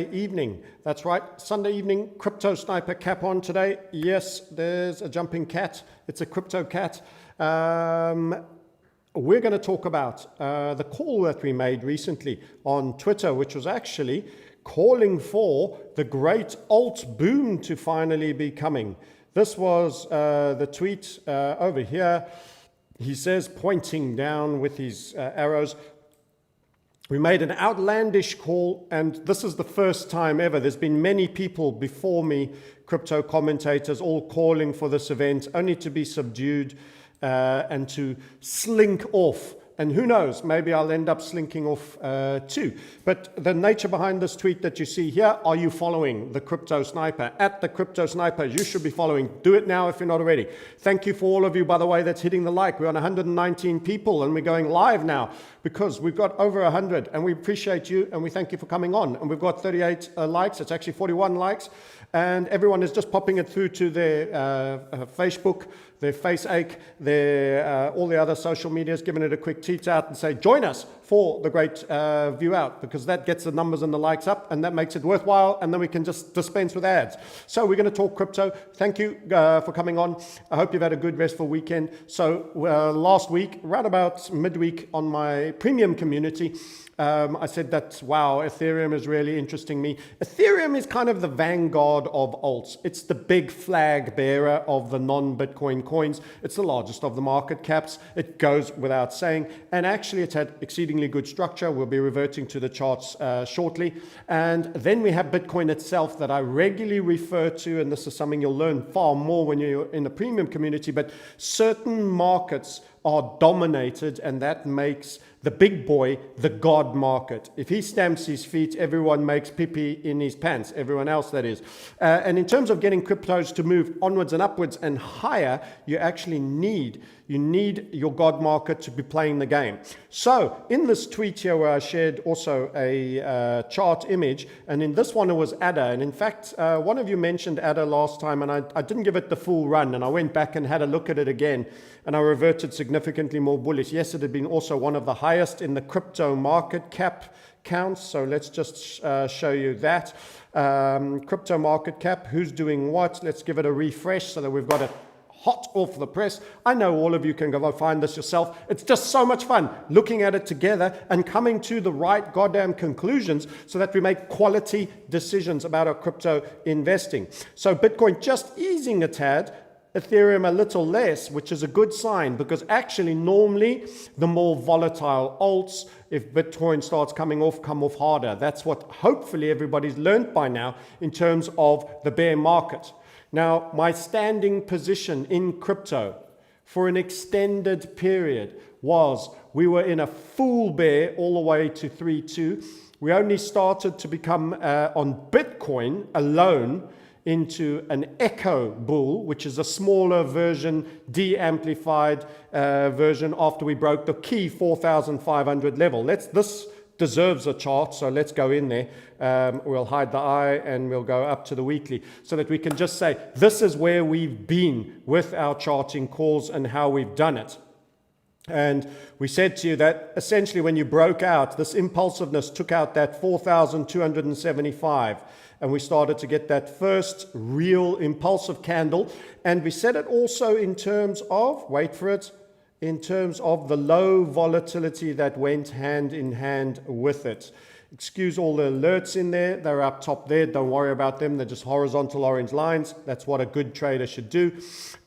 evening. That's right, Sunday evening, Crypto Sniper cap on today. Yes, there's a jumping cat. It's a crypto cat. We're going to talk about the call that we made recently on Twitter, which was actually calling for the great alt boom to finally be coming. This was the tweet over here. He says, pointing down with his arrows, we made an outlandish call, and this is the first time ever. There's been many people before me, crypto commentators, all calling for this event, only to be subdued and to slink off. And who knows, maybe I'll end up slinking off too. But the nature behind this tweet that you see here, are you following the Crypto Sniper? At the Crypto Sniper, you should be following. Do it now if you're not already. Thank you for all of you, by the way, that's hitting the like. We're on 119 people and we're going live now because we've got over 100 and we appreciate you and we thank you for coming on. And we've got 38 likes. It's actually 41 likes. And everyone is just popping it through to their Facebook, their FaceAche, their all the other social medias, giving it a quick tweet out and say, join us for the great view out, because that gets the numbers and the likes up and that makes it worthwhile, and then we can just dispense with ads. So we're going to talk crypto. Thank you for coming on. I hope you've had a good restful weekend. So last week, right about midweek on my premium community, I said that, wow, Ethereum is really interesting me. Ethereum is kind of the vanguard of alts. It's the big flag bearer of the non-Bitcoin coins. It's the largest of the market caps. It goes without saying. And actually, it's had exceedingly good structure. We'll be reverting to the charts shortly. And then we have Bitcoin itself that I regularly refer to, and this is something you'll learn far more when you're in the premium community, but certain markets are dominated, and that makes the big boy the god market. If he stamps his feet, everyone makes pee-pee in his pants, everyone else that is. And in terms of getting cryptos to move onwards and upwards and higher, you actually need your god market to be playing the game. So in this tweet here where I shared also a chart image, and in this one it was ADA, and in fact one of you mentioned ADA last time, and I didn't give it the full run, and I went back and had a look at it again, and I reverted significantly more bullish. Yes, it had been also one of the highest in the crypto market cap counts, so let's just show you that. Crypto market cap, who's doing what? Let's give it a refresh so that we've got it hot off the press. I know all of you can go find this yourself. It's just so much fun looking at it together and coming to the right goddamn conclusions so that we make quality decisions about our crypto investing. So Bitcoin just easing a tad, Ethereum a little less, which is a good sign, because actually normally the more volatile alts, if Bitcoin starts coming off, come off harder. That's what hopefully everybody's learned by now in terms of the bear market. Now, my standing position in crypto for an extended period was we were in a full bear all the way to 3.2. We only started to become on Bitcoin alone into an echo bull, which is a smaller version, de-amplified version after we broke the key 4,500 level. This deserves a chart, so let's go in there. We'll hide the eye and we'll go up to the weekly so that we can just say, this is where we've been with our charting calls and how we've done it. And we said to you that essentially when you broke out, this impulsiveness took out that 4,275. And we started to get that first real impulsive candle. And we said it also in terms of, wait for it, in terms of the low volatility that went hand in hand with it. Excuse all the alerts in there. They're up top there. Don't worry about them. They're just horizontal orange lines. That's what a good trader should do.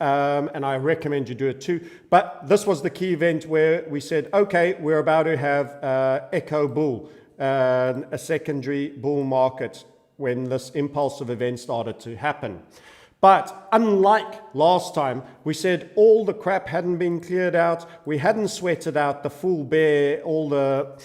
And I recommend you do it too. But this was the key event where we said, okay, we're about to have echo bull, a secondary bull market, when this impulsive event started to happen. But unlike last time, we said all the crap hadn't been cleared out. We hadn't sweated out the full bear, all the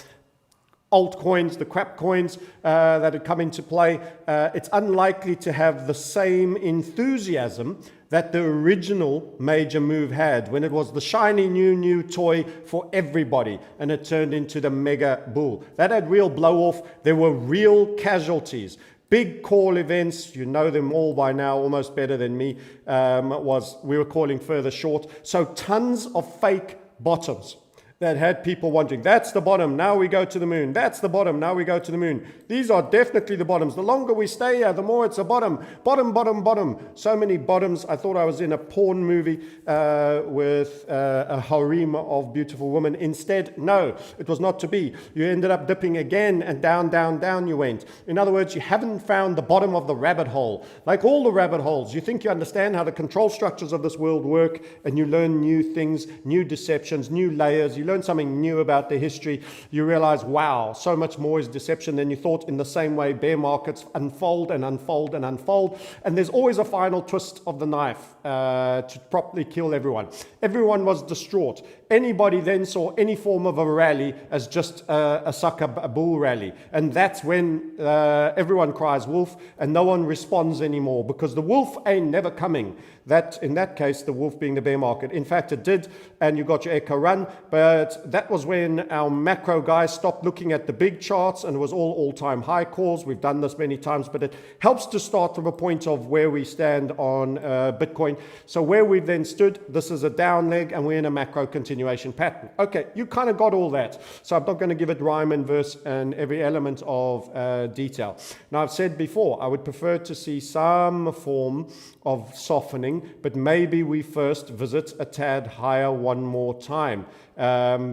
altcoins, the crap coins that had come into play. It's unlikely to have the same enthusiasm that the original major move had when it was the shiny new toy for everybody and it turned into the mega bull. That had real blow off. There were real casualties. Big call events, you know them all by now, almost better than me, we were calling further short. So tons of fake bottoms. that had people wondering, that's the bottom, now we go to the moon. That's the bottom, now we go to the moon. These are definitely the bottoms. The longer we stay here, the more it's a bottom. Bottom, bottom, bottom. So many bottoms. I thought I was in a porn movie with a harem of beautiful women. Instead, no, it was not to be. You ended up dipping again, and down, down, down you went. In other words, you haven't found the bottom of the rabbit hole. Like all the rabbit holes, you think you understand how the control structures of this world work, and you learn new things, new deceptions, new layers. You learn something new about the history. You realize, wow, so much more is deception than you thought. In the same way, bear markets unfold and unfold and unfold, and there's always a final twist of the knife to properly kill everyone. Everyone was distraught. Anybody then saw any form of a rally as just a sucker bull rally, and that's when everyone cries wolf, and no one responds anymore, because the wolf ain't never coming. That, in that case, the wolf being the bear market. In fact, it did, and you got your echo run, but that was when our macro guys stopped looking at the big charts, and it was all-time high calls. We've done this many times, but it helps to start from a point of where we stand on Bitcoin. So where we've then stood, this is a down leg, and we're in a macro continuation pattern. Okay, you kind of got all that. So I'm not going to give it rhyme and verse and every element of detail. Now, I've said before, I would prefer to see some form of softening, but maybe we first visit a tad higher one more time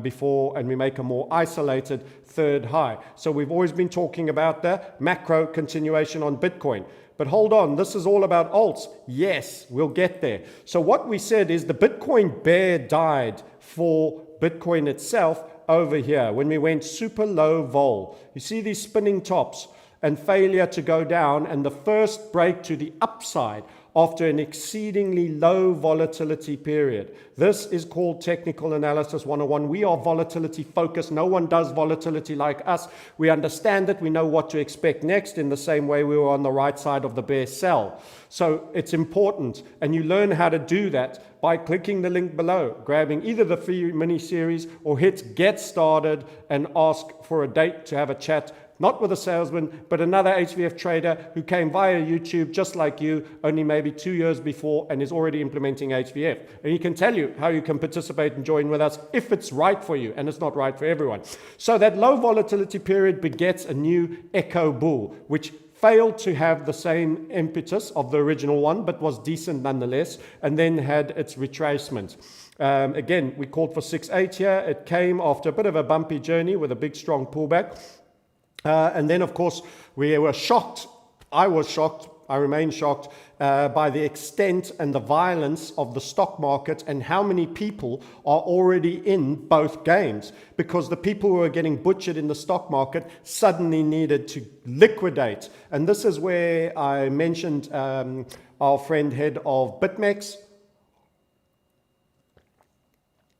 before, and we make a more isolated third high. So we've always been talking about the macro continuation on Bitcoin. But hold on, this is all about alts. Yes, we'll get there. So what we said is the Bitcoin bear died for Bitcoin itself over here when we went super low vol. You see these spinning tops and failure to go down, and the first break to the upside after an exceedingly low volatility period. This is called Technical Analysis 101. We are volatility focused. No one does volatility like us. We understand it. We know what to expect next, in the same way we were on the right side of the bear sell. So it's important, and you learn how to do that by clicking the link below, grabbing either the free mini series or hit get started and ask for a date to have a chat. Not with a salesman, but another HVF trader who came via YouTube just like you, only maybe 2 years before, and is already implementing HVF. And he can tell you how you can participate and join with us if it's right for you, and it's not right for everyone. So that low volatility period begets a new echo bull, which failed to have the same impetus of the original one, but was decent nonetheless, and then had its retracement. Again, we called for 6.8 here. It came after a bit of a bumpy journey with a big, strong pullback. And then, of course, we were shocked. I was shocked. I remain shocked by the extent and the violence of the stock market and how many people are already in both games, because the people who were getting butchered in the stock market suddenly needed to liquidate. And this is where I mentioned our friend head of BitMEX,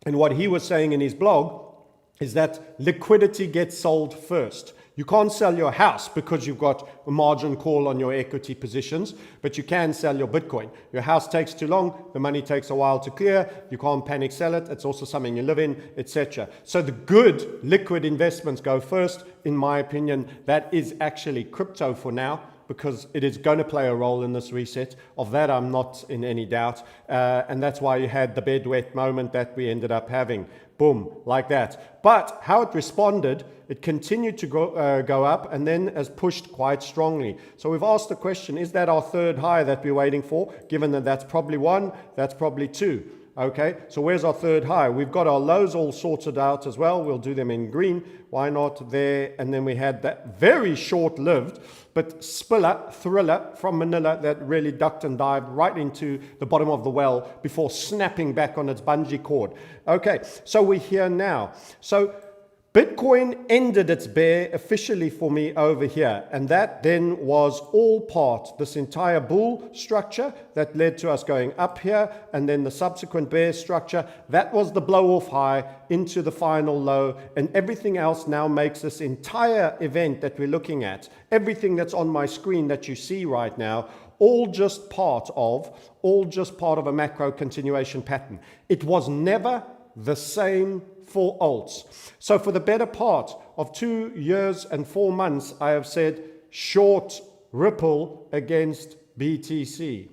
and what he was saying in his blog is that liquidity gets sold first. You can't sell your house because you've got a margin call on your equity positions, but you can sell your Bitcoin. Your house takes too long, the money takes a while to clear, you can't panic sell it, it's also something you live in, etc. So the good liquid investments go first. In my opinion, that is actually crypto for now, because it is going to play a role in this reset. Of that, I'm not in any doubt. And that's why you had the bedwet moment that we ended up having. Boom, like that. But how it responded, it continued to go up, and then has pushed quite strongly. So we've asked the question, is that our third high that we're waiting for? Given that that's probably one, that's probably two. Okay, so where's our third high? We've got our lows all sorted out as well. We'll do them in green. Why not there? And then we had that very short-lived but thriller from Manila that really ducked and dived right into the bottom of the well before snapping back on its bungee cord. Okay, so we're here now. So Bitcoin ended its bear officially for me over here, and that then was all part, this entire bull structure that led to us going up here, and then the subsequent bear structure, that was the blow-off high into the final low, and everything else now makes this entire event that we're looking at, everything that's on my screen that you see right now, all just part of a macro continuation pattern. It was never the same for alts. So for the better part of 2 years and 4 months, I have said short Ripple against BTC.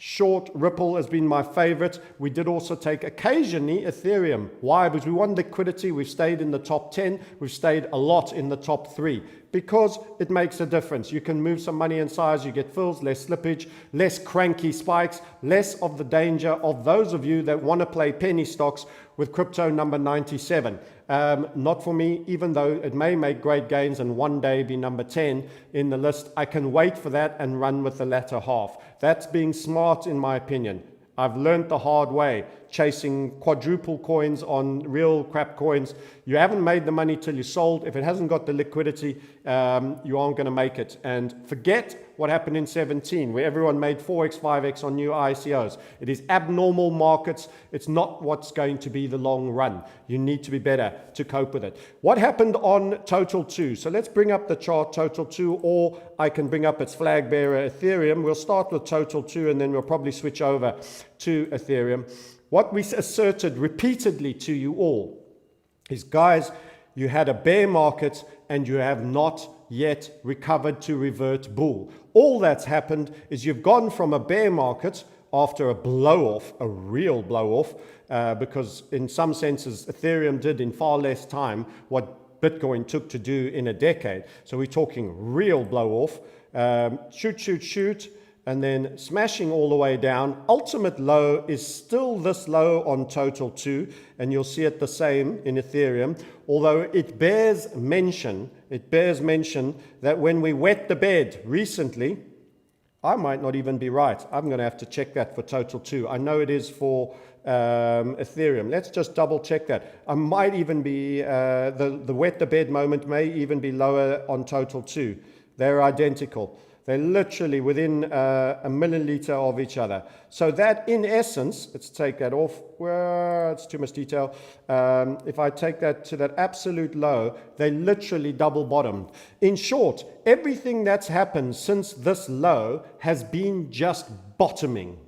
Short, Ripple has been my favorite. We did also take occasionally Ethereum. Why? Because we want liquidity. We've stayed in the top 10. We've stayed a lot in the top 3 because it makes a difference. You can move some money in size. You get fills, less slippage, less cranky spikes, less of the danger of those of you that want to play penny stocks with crypto number 97. Not for me, even though it may make great gains and one day be number 10 in the list. I can wait for that and run with the latter half. That's being smart, in my opinion. I've learned the hard way, chasing quadruple coins on real crap coins. You haven't made the money till you sold. If it hasn't got the liquidity, you aren't going to make it. And forget what happened in 17, where everyone made 4x, 5x on new ICOs. It is abnormal markets. It's not what's going to be the long run. You need to be better to cope with it. What happened on Total 2? So let's bring up the chart Total 2, or I can bring up its flag bearer Ethereum. We'll start with Total 2 and then we'll probably switch over to Ethereum. What we asserted repeatedly to you all is, guys, you had a bear market and you have not yet recovered to revert bull. All that's happened is you've gone from a bear market after a blow-off, a real blow-off, because in some senses Ethereum did in far less time what Bitcoin took to do in a decade. So we're talking real blow-off, shoot, and then smashing all the way down. Ultimate low is still this low on Total 2, and you'll see it the same in Ethereum, although it bears mention that when we wet the bed recently, I might not even be right. I'm going to have to check that for Total 2. I know it is for Ethereum. Let's just double check that. I might even be, the wet the bed moment may even be lower on Total 2. They're identical. They're literally within a milliliter of each other. So that, in essence, let's take that off. Well, it's too much detail. If I take that to that absolute low, they literally double bottomed. In short, everything that's happened since this low has been just bottoming.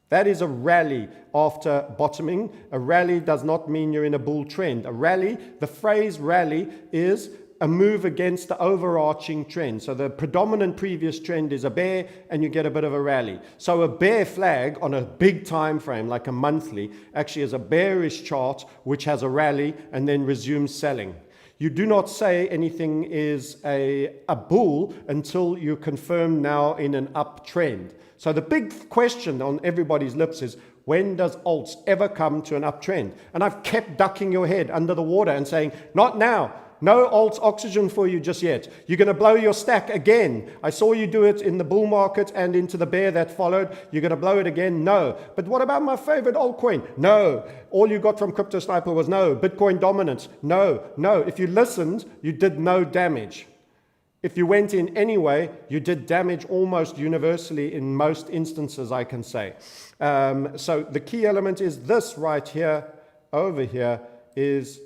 That is a rally after bottoming. A rally does not mean you're in a bull trend. A rally, the phrase rally is a move against the overarching trend. So the predominant previous trend is a bear and you get a bit of a rally. So a bear flag on a big time frame, like a monthly, actually is a bearish chart which has a rally and then resumes selling. You do not say anything is a bull until you confirm now in an uptrend. So the big question on everybody's lips is, when does alts ever come to an uptrend? And I've kept ducking your head under the water and saying, not now. No alts oxygen for you just yet. You're going to blow your stack again. I saw you do it in the bull market and into the bear that followed. You're going to blow it again? No. But what about my favorite altcoin? No. All you got from Crypto Sniper was no. Bitcoin dominance? No. No. If you listened, you did no damage. If you went in anyway, you did damage almost universally in most instances, I can say. So the key element is this right here, over here, is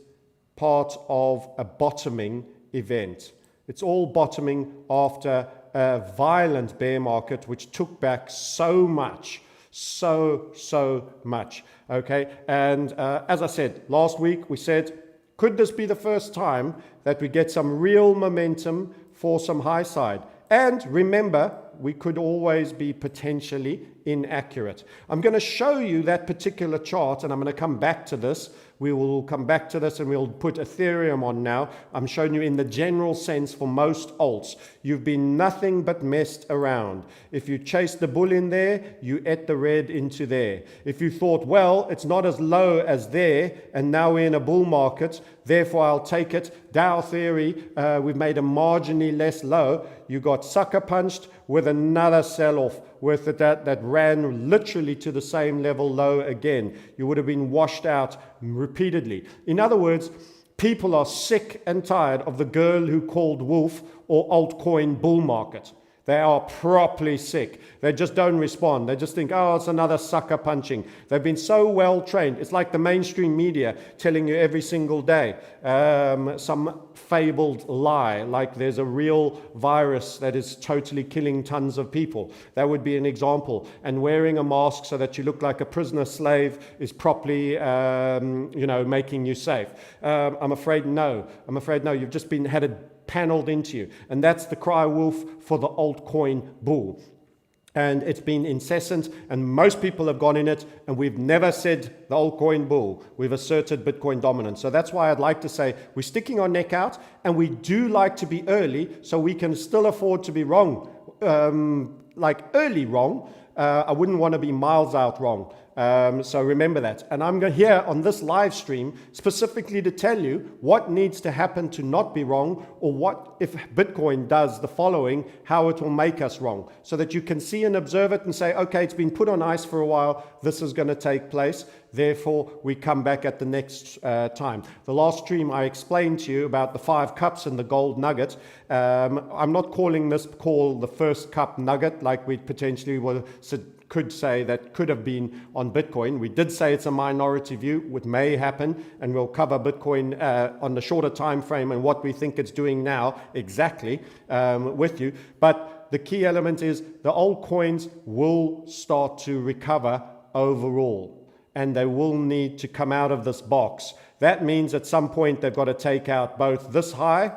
part of a bottoming event. It's all bottoming after a violent bear market, which took back so much, so much. Okay. And as I said, last week we said, could this be the first time that we get some real momentum for some high side? And remember, we could always be potentially inaccurate. I'm going to show you that particular chart, and I'm going to come back to this. We will come back to this and we'll put Ethereum on now. I'm showing you in the general sense for most alts. You've been nothing but messed around. If you chased the bull in there, you ate the red into there. If you thought, well, it's not as low as there, and now we're in a bull market, therefore I'll take it. Dow theory, we've made a marginally less low. You got sucker punched with another sell-off with that ran literally to the same level low again. You would have been washed out repeatedly. In other words, people are sick and tired of the girl who called wolf or altcoin bull market. They are properly sick. They just don't respond. They just think, oh, it's another sucker punching. They've been so well trained. It's like the mainstream media telling you every single day some fabled lie, like there's a real virus that is totally killing tons of people. That would be an example. And wearing a mask so that you look like a prisoner slave is properly, making you safe. I'm afraid no. You've just had it paneled into you. And that's the cry wolf for the altcoin bull. and it's been incessant, and most people have gone in it, and we've never said the old coin bull. We've asserted Bitcoin dominance. So that's why I'd like to say we're sticking our neck out, and we do like to be early, so we can still afford to be wrong, like early wrong. I wouldn't want to be miles out wrong. So remember that. And I'm here on this live stream specifically to tell you what needs to happen to not be wrong, or what, if Bitcoin does the following, how it will make us wrong, so that you can see and observe it and say, okay, it's been put on ice for a while, this is going to take place, therefore we come back at the next time. The last stream I explained to you about the 5 cups and the gold nugget. I'm not calling this call the first cup nugget like we potentially could say that could have been on Bitcoin. We did say it's a minority view, what may happen, and we'll cover Bitcoin on the shorter time frame and what we think it's doing now exactly with you. But the key element is the old coins will start to recover overall, and they will need to come out of this box. That means at some point they've got to take out both this high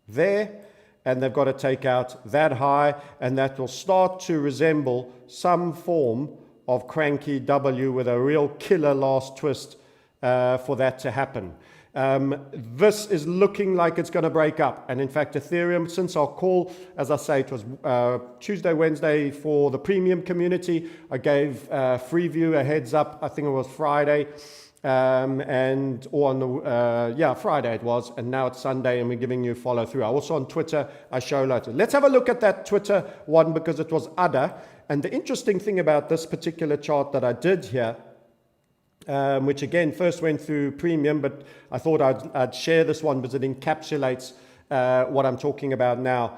there, and they've got to take out that high, and that will start to resemble some form of cranky W with a real killer last twist for that to happen. This is looking like it's going to break up. And in fact, Ethereum, since our call, as I say, it was Tuesday, Wednesday for the premium community, I gave Freeview a heads up, I think it was Friday. Friday it was, and now it's Sunday, and we're giving you follow through. Also on Twitter, I show later. Let's have a look at that Twitter one, because it was ADA. And the interesting thing about this particular chart that I did here, which again first went through premium, but I thought I'd share this one because it encapsulates what I'm talking about now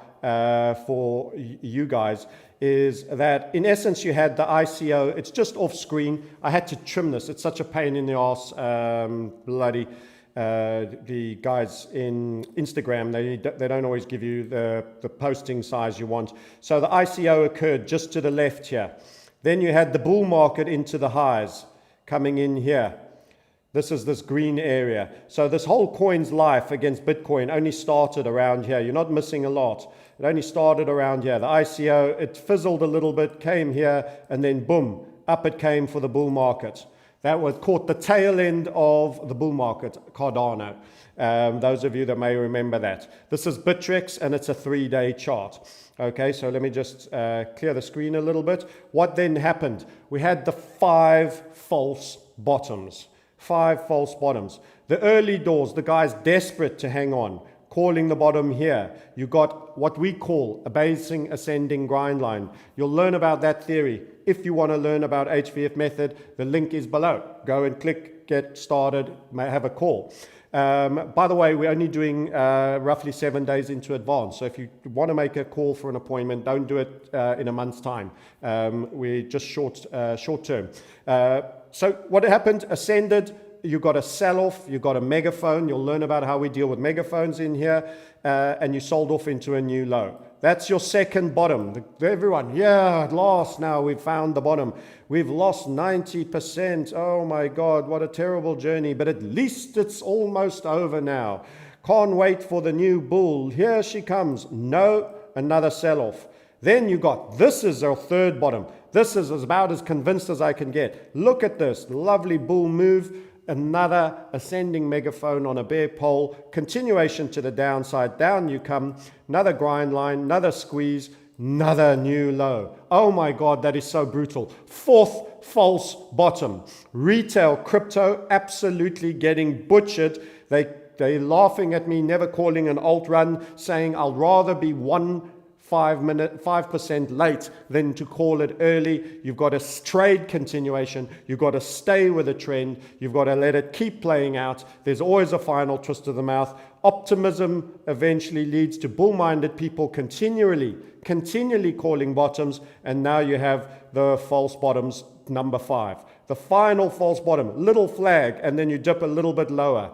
for you guys, is that in essence you had the ICO. It's just off screen. I had to trim this. It's such a pain in the ass. The guys in Instagram, they don't always give you the posting size you want. So the ICO occurred just to the left here. Then you had the bull market into the highs coming in here. This is this green area. So this whole coin's life against Bitcoin only started around here. You're not missing a lot. It only started around here. The ICO, it fizzled a little bit, came here, and then boom, up it came for the bull market. That was caught the tail end of the bull market, Cardano. Those of you that may remember that. This is Bittrex, and it's a 3-day chart. Okay, so let me just clear the screen a little bit. What then happened? We had the 5 false bottoms. 5 false bottoms. The early doors, the guys desperate to hang on, calling the bottom here. You got what we call a basing ascending grind line. You'll learn about that theory. If you want to learn about HVF method, the link is below. Go and click, get started, may have a call. By the way, we're only doing roughly 7 days into advance. So if you want to make a call for an appointment, don't do it in a month's time. We're just short term. So what happened? Ascended. You got a sell-off, you got a megaphone. You'll learn about how we deal with megaphones in here, and you sold off into a new low. That's your second bottom. Everyone, yeah, at last now we've found the bottom. We've lost 90%. Oh my God, what a terrible journey, but at least it's almost over now. Can't wait for the new bull. Here she comes. No, another sell-off. Then you got, this is our third bottom. This is about as convinced as I can get. Look at this, lovely bull move. Another ascending megaphone on a bear pole, continuation to the downside, down you come, another grind line, another squeeze, another new low. Oh my God, that is so brutal. Fourth false bottom. Retail crypto absolutely getting butchered. They're laughing at me, never calling an alt run, saying I'll rather be 5% late than to call it early. You've got to trade continuation. You've got to stay with the trend. You've got to let it keep playing out. There's always a final twist of the mouth. Optimism eventually leads to bull-minded people continually calling bottoms. And now you have the false bottoms, number 5. The final false bottom, little flag, and then you dip a little bit lower.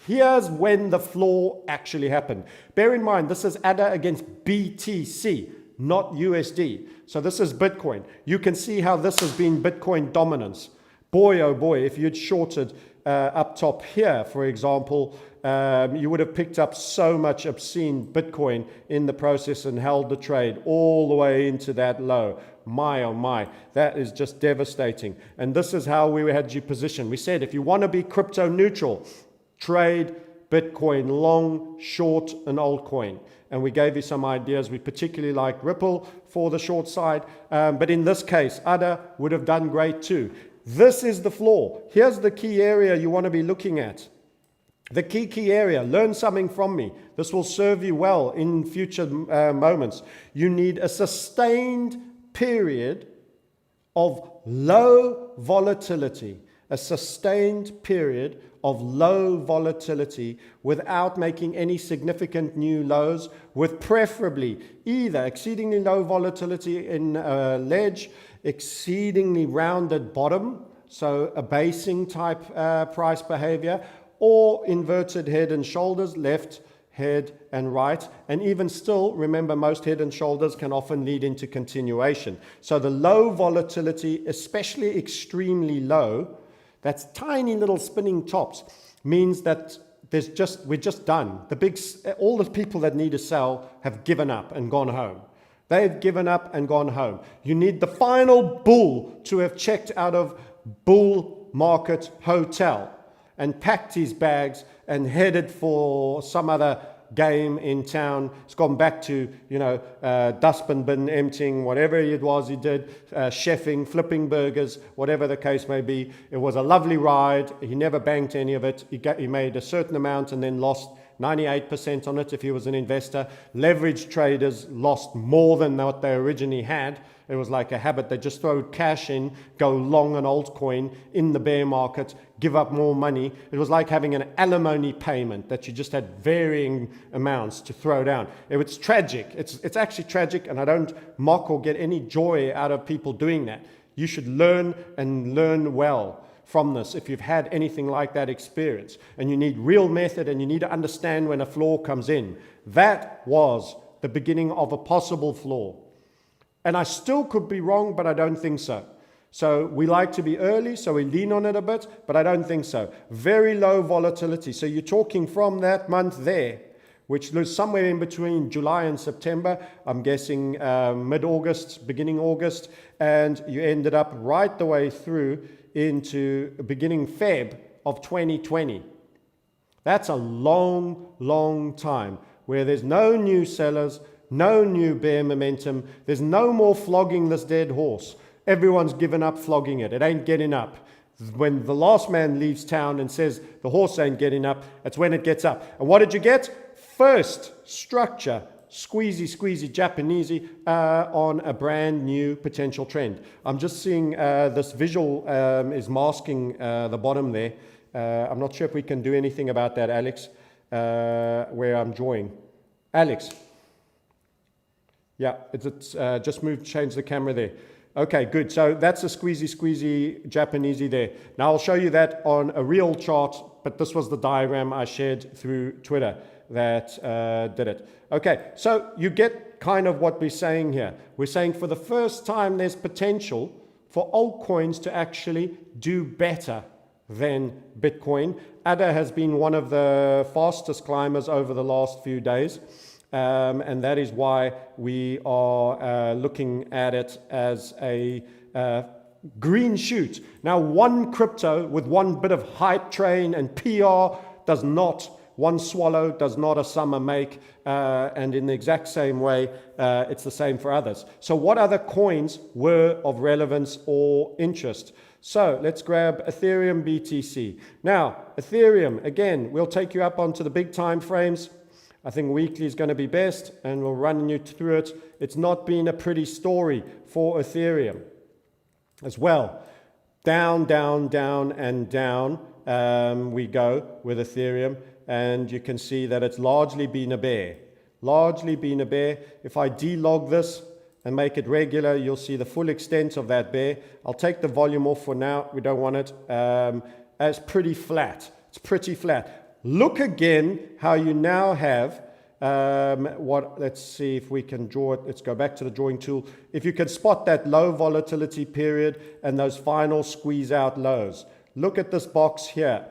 Here's when the floor actually happened. Bear in mind, this is ADA against BTC, not USD. So this is Bitcoin. You can see how this has been Bitcoin dominance. Boy, oh boy, if you'd shorted up top here, for example, you would have picked up so much obscene Bitcoin in the process and held the trade all the way into that low. My, oh my, that is just devastating. And this is how we had you positioned. We said, if you want to be crypto neutral, trade Bitcoin long, short, and altcoin. And we gave you some ideas. We particularly like Ripple for the short side. But in this case, ADA would have done great too. This is the flaw. Here's the key area you want to be looking at. The key area, learn something from me. This will serve you well in future moments. You need a sustained period of low volatility, a sustained period of low volatility without making any significant new lows, with preferably either exceedingly low volatility in ledge, exceedingly rounded bottom, so a basing type price behavior, or inverted head and shoulders, left, head and right. And even still, remember, most head and shoulders can often lead into continuation. So the low volatility, especially extremely low, that's tiny little spinning tops, means that we're just done. All the people that need to sell have given up and gone home. They've given up and gone home. You need the final bull to have checked out of bull market hotel and packed his bags and headed for some other game in town. He's gone back to, dustbin bin emptying, whatever it was he did, chefing, flipping burgers, whatever the case may be. It was a lovely ride. He never banked any of it. He made a certain amount and then lost 98% on it if he was an investor. Leveraged traders lost more than what they originally had. It was like a habit. They just throw cash in, go long an altcoin in the bear market, give up more money. It was like having an alimony payment that you just had varying amounts to throw down. It was tragic. It's actually tragic, and I don't mock or get any joy out of people doing that. You should learn and learn well from this if you've had anything like that experience. And you need real method, and you need to understand when a flaw comes in. That was the beginning of a possible flaw. And I still could be wrong, but I don't think so. So we like to be early, so we lean on it a bit, but I don't think so. Very low volatility. So you're talking from that month there, which was somewhere in between July and September, I'm guessing mid-August, beginning August, and you ended up right the way through into beginning Feb of 2020. That's a long, long time where there's no new sellers, no new bear momentum. There's no more flogging this dead horse. Everyone's given up flogging it. It ain't getting up. When the last man leaves town and says the horse ain't getting up, that's when it gets up. And what did you get? First structure, squeezy Japanesey on a brand new potential trend. I'm just seeing this visual is masking the bottom there. I'm not sure if we can do anything about that, Alex, where I'm drawing. Alex. Yeah, it's just change the camera there. Okay, good. So that's a squeezy Japanesey there. Now I'll show you that on a real chart, but this was the diagram I shared through Twitter that did it. Okay, so you get kind of what we're saying here. We're saying for the first time there's potential for altcoins to actually do better than Bitcoin. ADA has been one of the fastest climbers over the last few days. And that is why we are looking at it as a green shoot. Now, one crypto with one bit of hype train and PR does not, one swallow does not a summer make. And in the exact same way, it's the same for others. So what other coins were of relevance or interest? So let's grab Ethereum BTC. Now, Ethereum, again, we'll take you up onto the big time frames. I think weekly is going to be best, and we'll run you through it. It's not been a pretty story for Ethereum as well. Down, and down we go with Ethereum, and you can see that it's largely been a bear. If I delog this and make it regular, you'll see the full extent of that bear. I'll take the volume off for now. We don't want it. It's pretty flat. Look again how you now have let's see if we can draw it. Let's go back to the drawing tool. If you can spot that low volatility period and those final squeeze out lows. Look at this box here.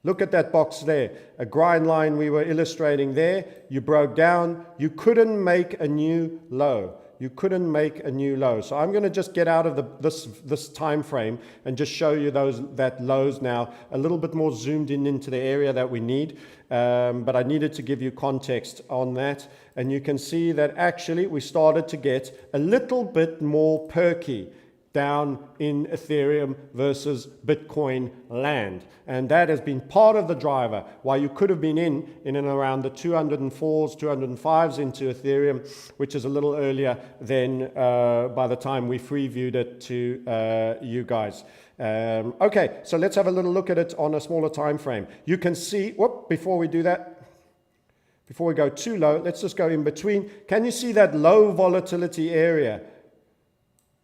Look at that box there, a grind line we were illustrating there. You broke down, you couldn't make a new low. You couldn't make a new low. So I'm going to just get out of this time frame and just show you that lows now a little bit more zoomed in into the area that we need. But I needed to give you context on that. And you can see that actually we started to get a little bit more perky down in Ethereum versus Bitcoin land. And that has been part of the driver why you could have been in and around the 204s, 205s into Ethereum, which is a little earlier than by the time we previewed it to you guys. Okay, so let's have a little look at it on a smaller time frame. You can see, before we do that, before we go too low, let's just go in between. Can you see that low volatility area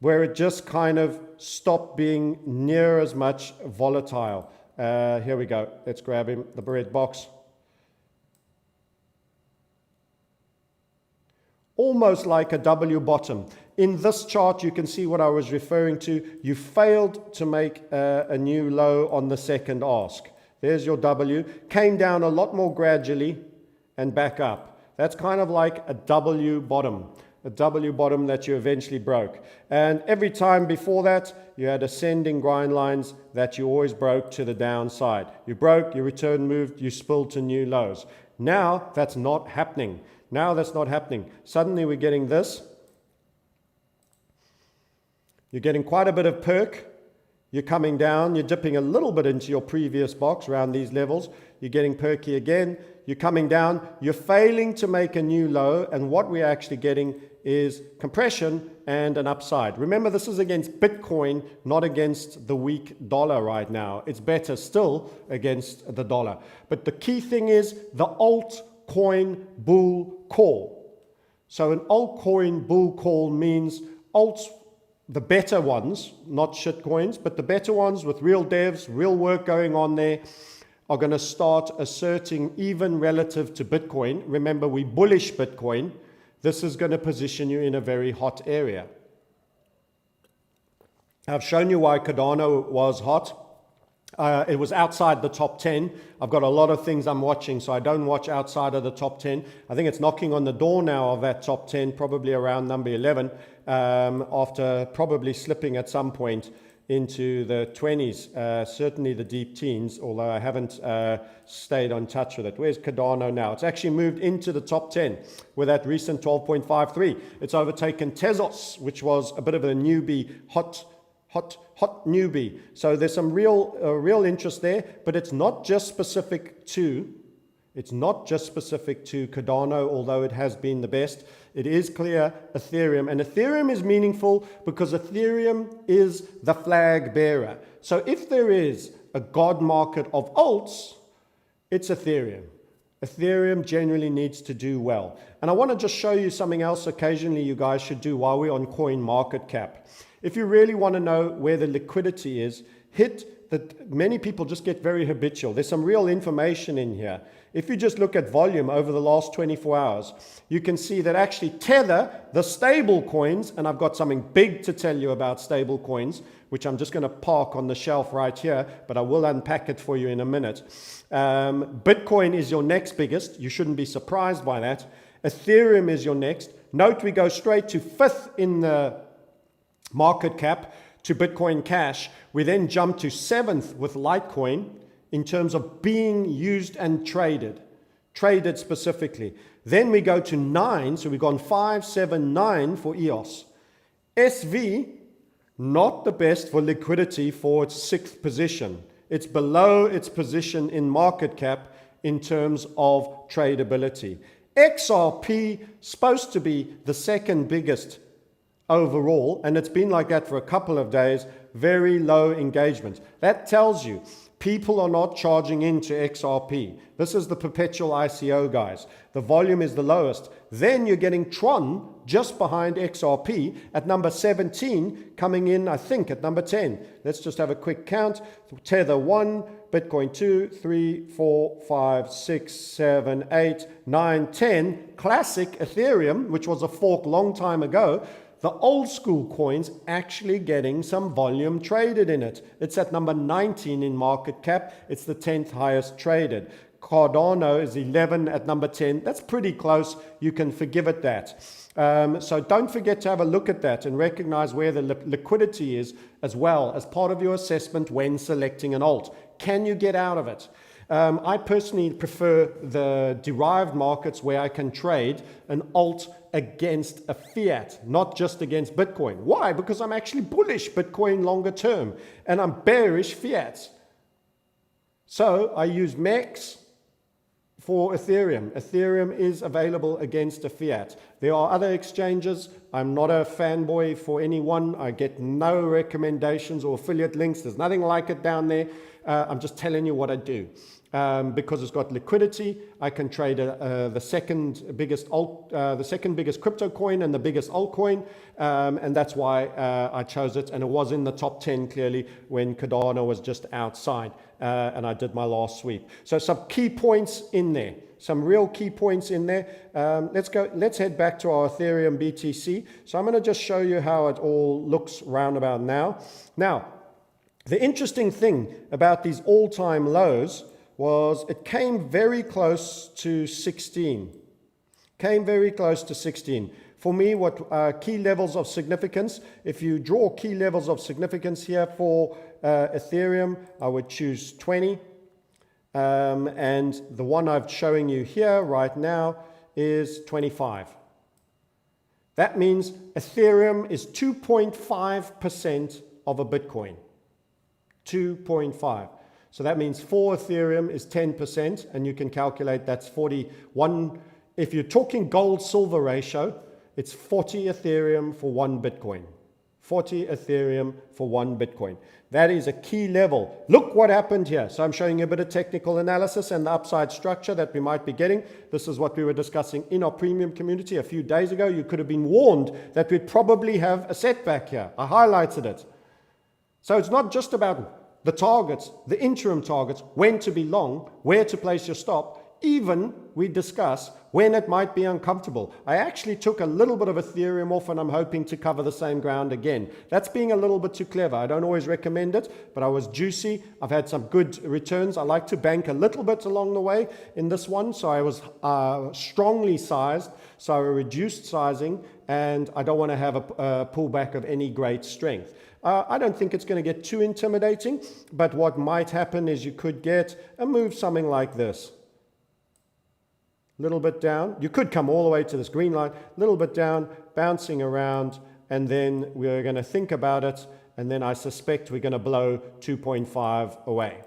where it just kind of stopped being near as much volatile? Here we go. Let's grab him, the red box. Almost like a W bottom. In this chart, you can see what I was referring to. You failed to make a new low on the second ask. There's your W. Came down a lot more gradually and back up. That's kind of like a W bottom. A W bottom that you eventually broke. And every time before that, you had ascending grind lines that you always broke to the downside. You broke, you returned, moved, you spilled to new lows. Now, that's not happening. Now that's not happening. Suddenly we're getting this. You're getting quite a bit of perk. You're coming down, you're dipping a little bit into your previous box around these levels. You're getting perky again. You're coming down, you're failing to make a new low, and what we're actually getting is compression and an upside. Remember, this is against Bitcoin, not against the weak dollar right now. It's better still against the dollar. But the key thing is the altcoin bull call. So an altcoin bull call means alts, the better ones, not shit coins, but the better ones with real devs, real work going on there, are going to start asserting even relative to Bitcoin. Remember, we bullish Bitcoin. This is going to position you in a very hot area. I've shown you why Cardano was hot. It was outside the top 10. I've got a lot of things I'm watching, so I don't watch outside of the top 10. I think it's knocking on the door now of that top 10, probably around number 11, after probably slipping at some point into the 20s, certainly the deep teens, although I haven't stayed on touch with it. Where's Cardano now? It's actually moved into the top 10 with that recent 12.53. It's overtaken Tezos, which was a bit of a newbie, hot newbie. So there's some real interest there, but it's not just specific to Cardano, although it has been the best. It is clear Ethereum, and Ethereum is meaningful because Ethereum is the flag bearer. So if there is a god market of alts, it's Ethereum. Ethereum generally needs to do well. And I want to just show you something else occasionally you guys should do while we're on CoinMarketCap. If you really want to know where the liquidity is, hit that. Many people just get very habitual. There's some real information in here. If you just look at volume over the last 24 hours, you can see that actually Tether, the stable coins, and I've got something big to tell you about stable coins, which I'm just going to park on the shelf right here, but I will unpack it for you in a minute. Bitcoin is your next biggest. You shouldn't be surprised by that. Ethereum is your next. Note we go straight to 5th in the market cap to Bitcoin Cash. We then jump to 7th with Litecoin in terms of being used and traded specifically. Then we go to 9, so we've gone 5, 7, 9 for EOS. SV, not the best for liquidity for its 6th position. It's below its position in market cap in terms of tradability. XRP, supposed to be the 2nd biggest overall, and it's been like that for a couple of days, very low engagement. That tells you people are not charging into XRP. This is the perpetual ICO, guys. The volume is the lowest. Then you're getting Tron just behind XRP at number 17, coming in, I think, at number 10. Let's just have a quick count. Tether 1, Bitcoin 2, 3, 4, 5, 6, 7, 8, 9, 10. Classic Ethereum, which was a fork long time ago. the old school coins actually getting some volume traded in it. It's at number 19 in market cap. It's the 10th highest traded. Cardano is 11 at number 10. That's pretty close. You can forgive it that. So don't forget to have a look at that and recognize where the liquidity is as well as part of your assessment when selecting an alt. Can you get out of it? I personally prefer the derived markets where I can trade an alt against a fiat, not just against Bitcoin. Why? Because I'm actually bullish Bitcoin longer term and I'm bearish fiat. So I use MEX for Ethereum. Ethereum is available against a fiat. There are other exchanges. I'm not a fanboy for anyone. I get no recommendations or affiliate links. There's nothing like it down there. I'm just telling you what I do. Because it's got liquidity, I can trade the second biggest crypto coin and the biggest altcoin, and that's why I chose it. And it was in the top 10 clearly when Cardano was just outside, and I did my last sweep. So some key points in there, some real key points in there. Let's head back to our Ethereum BTC. So I'm going to just show you how it all looks roundabout now. Now, the interesting thing about these all-time lows was it came very close to 16. Came very close to 16. For me, what key levels of significance, if you draw key levels of significance here for Ethereum, I would choose 20. And the one I'm showing you here right now is 25. That means Ethereum is 2.5% of a Bitcoin. 2.5. So that means for Ethereum is 10%, and you can calculate that's 41. If you're talking gold-silver ratio, it's 40 Ethereum for 1 Bitcoin. 40 Ethereum for 1 Bitcoin. That is a key level. Look what happened here. So I'm showing you a bit of technical analysis and the upside structure that we might be getting. This is what we were discussing in our premium community a few days ago. You could have been warned that we'd probably have a setback here. I highlighted it. So it's not just about the targets, the interim targets, when to be long, where to place your stop. Even we discuss when it might be uncomfortable. I actually took a little bit of Ethereum off and I'm hoping to cover the same ground again. That's being a little bit too clever. I don't always recommend it, but I was juicy. I've had some good returns. I like to bank a little bit along the way in this one. So I was strongly sized. So I reduced sizing and I don't want to have a pullback of any great strength. I don't think it's going to get too intimidating, but what might happen is you could get a move something like this. A little bit down. You could come all the way to this green line, a little bit down, bouncing around, and then we're going to think about it, and then I suspect we're going to blow 2.5 away.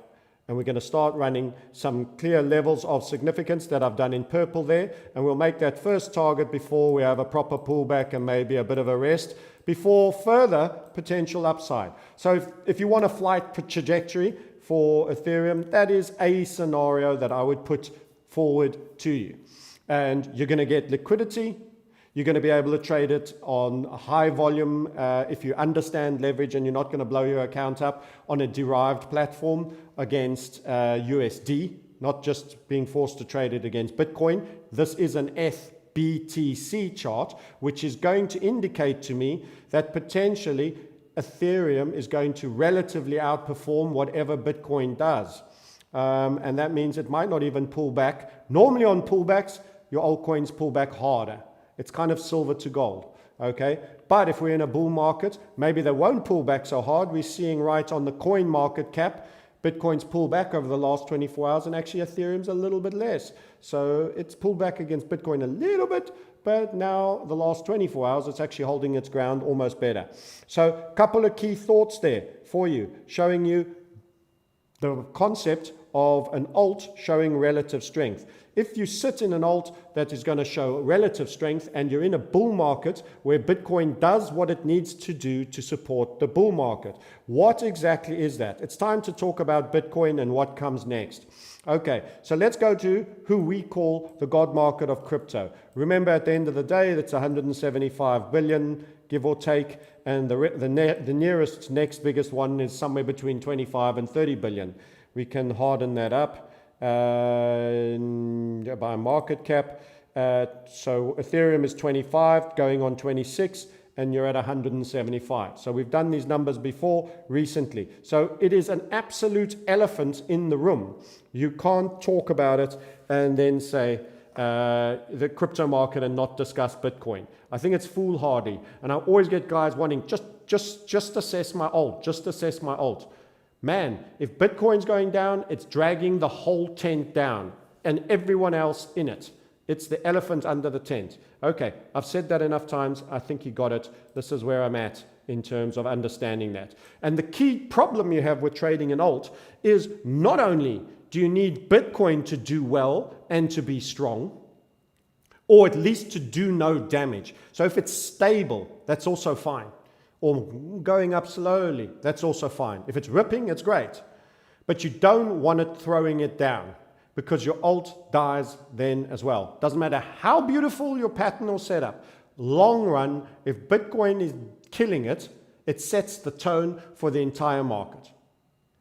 And we're going to start running some clear levels of significance that I've done in purple there, and we'll make that first target before we have a proper pullback and maybe a bit of a rest, before further potential upside. So if you want a flight trajectory for Ethereum, that is a scenario that I would put forward to you. And you're going to get liquidity. You're going to be able to trade it on a high volume if you understand leverage and you're not going to blow your account up on a derived platform against USD, not just being forced to trade it against Bitcoin. This is an FBTC chart, which is going to indicate to me that potentially Ethereum is going to relatively outperform whatever Bitcoin does. And that means it might not even pull back. Normally on pullbacks, your altcoins pull back harder. It's kind of silver to gold, okay? But if we're in a bull market, maybe they won't pull back so hard. We're seeing right on the coin market cap, Bitcoin's pulled back over the last 24 hours, and actually Ethereum's a little bit less. So it's pulled back against Bitcoin a little bit, but now the last 24 hours, it's actually holding its ground almost better. So a couple of key thoughts there for you, showing you the concept of an alt showing relative strength. If you sit in an alt that is going to show relative strength and you're in a bull market where Bitcoin does what it needs to do to support the bull market, what exactly is that? It's time to talk about Bitcoin and what comes next. Okay, so let's go to who we call the God market of crypto. Remember, at the end of the day, that's 175 billion, give or take, and the nearest next biggest one is somewhere between 25 and 30 billion. We can harden that up by market cap. So Ethereum is 25, going on 26, and you're at 175. So we've done these numbers before recently. So it is an absolute elephant in the room. You can't talk about it and then say the crypto market and not discuss Bitcoin. I think it's foolhardy. And I always get guys wanting, just assess my alt, just assess my alt. Man, if Bitcoin's going down, it's dragging the whole tent down and everyone else in it. It's the elephant under the tent. Okay, I've said that enough times. I think you got it. This is where I'm at in terms of understanding that. And the key problem you have with trading an alt is not only do you need Bitcoin to do well and to be strong, or at least to do no damage. So if it's stable, that's also fine. Or going up slowly, that's also fine. If it's ripping, it's great. But you don't want it throwing it down, because your alt dies then as well. Doesn't matter how beautiful your pattern or setup. Long run, if Bitcoin is killing it, it sets the tone for the entire market.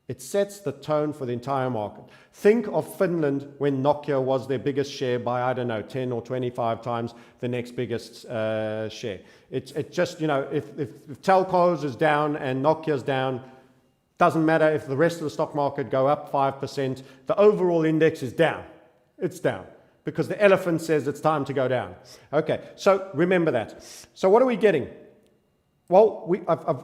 It sets the tone for the entire market. Think of Finland when Nokia was their biggest share by, I don't know, 10 or 25 times the next biggest share. It's just, you know, if Telcos is down and Nokia's down, doesn't matter if the rest of the stock market go up 5%, the overall index is down. It's down because the elephant says it's time to go down. Okay, so remember that. So what are we getting? Well,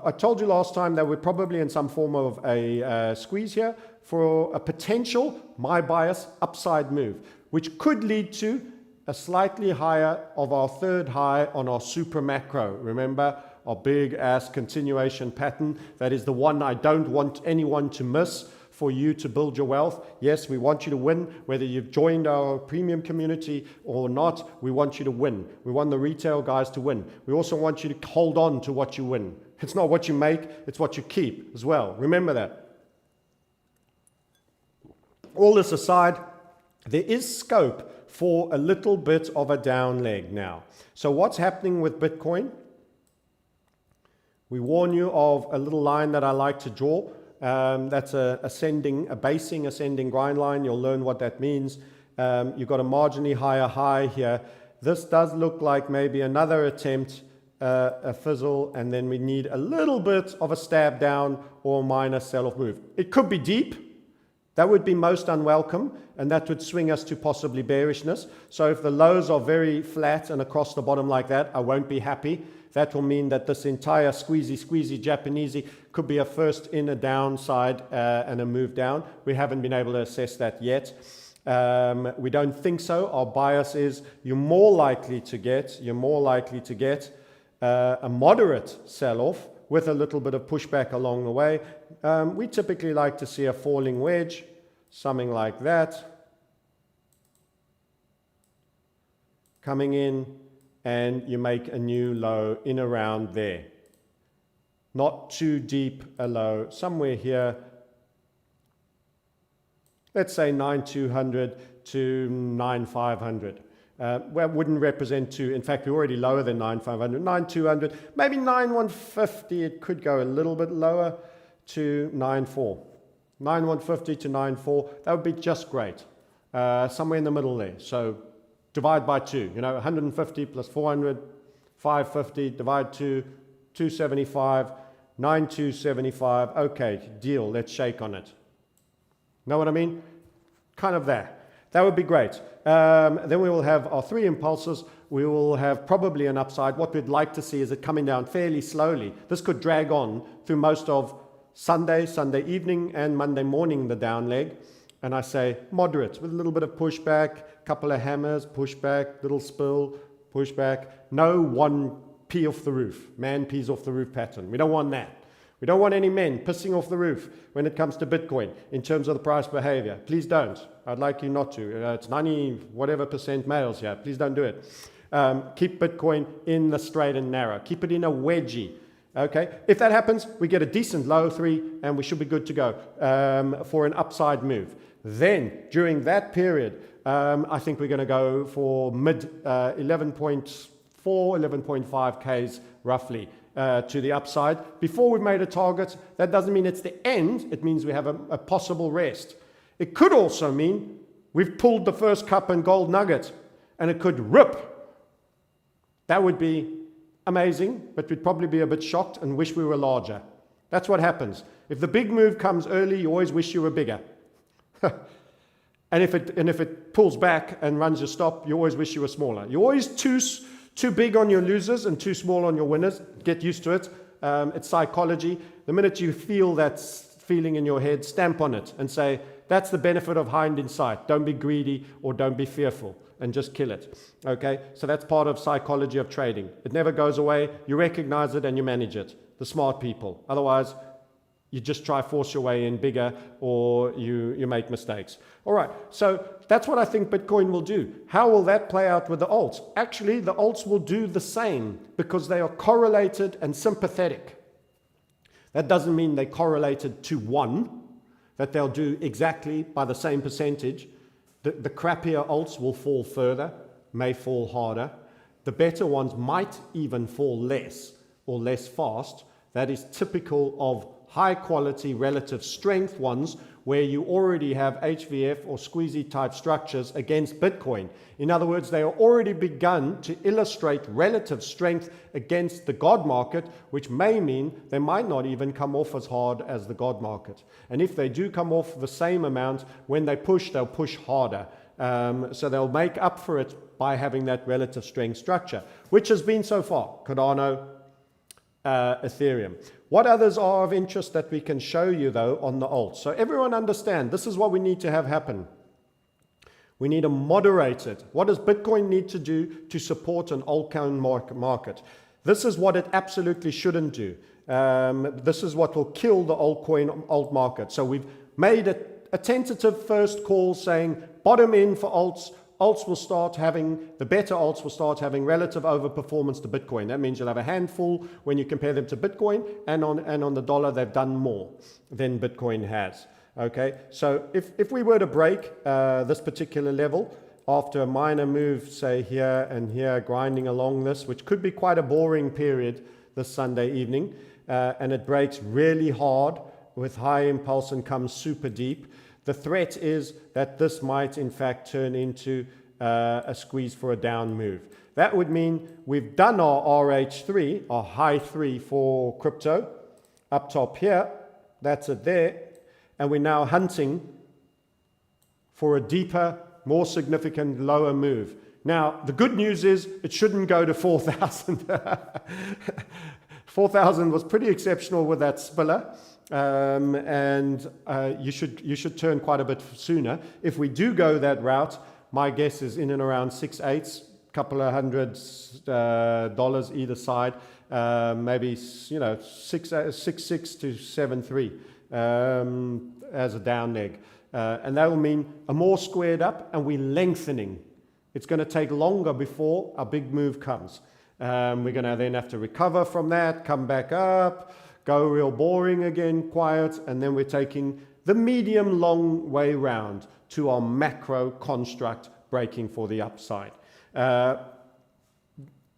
I told you last time that we're probably in some form of a squeeze here for a potential, my bias, upside move, which could lead to a slightly higher of our third high on our super macro. Remember, our big ass continuation pattern. That is the one I don't want anyone to miss for you to build your wealth. Yes, we want you to win, whether you've joined our premium community or not. We want you to win. We want the retail guys to win. We also want you to hold on to what you win. It's not what you make, it's what you keep as well. Remember that. All this aside, there is scope for a little bit of a down leg now. So what's happening with Bitcoin? We warn you of a little line that I like to draw. That's a basing ascending grind line. You'll learn what that means. You've got a marginally higher high here. This does look like maybe another attempt, a fizzle, and then we need a little bit of a stab down or minor sell-off move. It could be deep. That would be most unwelcome, and that would swing us to possibly bearishness. So if the lows are very flat and across the bottom like that, I won't be happy. That will mean that this entire squeezy Japanesey could be a first in a downside and a move down. We haven't been able to assess that yet. We don't think so. Our bias is you're more likely to get a moderate sell-off with a little bit of pushback along the way. We typically like to see a falling wedge, something like that, coming in, and you make a new low in around there. Not too deep a low, somewhere here. Let's say 9,200 to 9,500. Well, wouldn't represent two. In fact, we're already lower than 9,500. 9,200, maybe 9,150. It could go a little bit lower to 9,400. 9,150 to 9,400. That would be just great. Somewhere in the middle there. So divide by 2. You know, 150 plus 400, 550. Divide 2, 275. 9,275. Okay, deal. Let's shake on it. Know what I mean? Kind of there. That would be great. Then we will have our 3 impulses. We will have probably an upside. What we'd like to see is it coming down fairly slowly. This could drag on through most of Sunday evening, and Monday morning, the down leg. And I say moderate with a little bit of pushback, couple of hammers, pushback, little spill, pushback. No one pee off the roof, man pees off the roof pattern. We don't want that. We don't want any men pissing off the roof when it comes to Bitcoin in terms of the price behavior. Please don't. I'd like you not to. It's 90 whatever % males here. Please don't do it. Keep Bitcoin in the straight and narrow. Keep it in a wedgie. Okay. If that happens, we get a decent low 3 and we should be good to go for an upside move. Then during that period, I think we're going to go for mid 11.4, 11.5 Ks roughly. To the upside before we've made a target. That doesn't mean it's the end. It means we have a possible rest. It could also mean we've pulled the first cup and gold nugget and it could rip. That would be amazing, but we'd probably be a bit shocked and wish we were larger. That's what happens. If the big move comes early, you always wish you were bigger. And if it pulls back and runs your stop, you always wish you were smaller. You're always too big on your losers and too small on your winners. Get used to it. It's psychology. The minute you feel that feeling in your head, stamp on it and say, that's the benefit of hind in sight. Don't be greedy or don't be fearful, and just kill it. Okay? So that's part of psychology of trading. It never goes away. You recognize it and you manage it. The smart people. Otherwise, you just try force your way in bigger, or you make mistakes. All right, so that's what I think Bitcoin will do. How will that play out with the alts? Actually, the alts will do the same because they are correlated and sympathetic. That doesn't mean they correlated to one, that they'll do exactly by the same percentage. The crappier alts will fall further, may fall harder. The better ones might even fall less or less fast. That is typical of high quality relative strength ones where you already have HVF or squeezy type structures against Bitcoin. In other words, they are already begun to illustrate relative strength against the God market, which may mean they might not even come off as hard as the God market. And if they do come off the same amount, when they push, they'll push harder. So they'll make up for it by having that relative strength structure, which has been so far Cardano, Ethereum. What others are of interest that we can show you though on the alts? So everyone understand, this is what we need to have happen. We need a moderated. What does Bitcoin need to do to support an altcoin market? This is what it absolutely shouldn't do. This is what will kill the altcoin alt market. So we've made a tentative first call saying bottom in for alts. Alts will start having, the better alts will start having relative overperformance to Bitcoin. That means you'll have a handful when you compare them to Bitcoin, and on the dollar they've done more than Bitcoin has. Okay, so if we were to break this particular level after a minor move, say here and here, grinding along this, which could be quite a boring period this Sunday evening, and it breaks really hard with high impulse and comes super deep, the threat is that this might in fact turn into a squeeze for a down move. That would mean we've done our RH3, our high 3 for crypto, up top here, that's it there, and we're now hunting for a deeper, more significant lower move. Now, the good news is it shouldn't go to 4,000. 4,000 was pretty exceptional with that spiller. And you should turn quite a bit sooner. If we do go that route, my guess is in and around 6/8, couple of $100 either side, maybe 6.6 to 7.3 as a down leg, and that will mean a more squared up, and we're lengthening. It's going to take longer before a big move comes. We're going to then have to recover from that, come back up, go real boring again, quiet, and then we're taking the medium long way round to our macro construct breaking for the upside.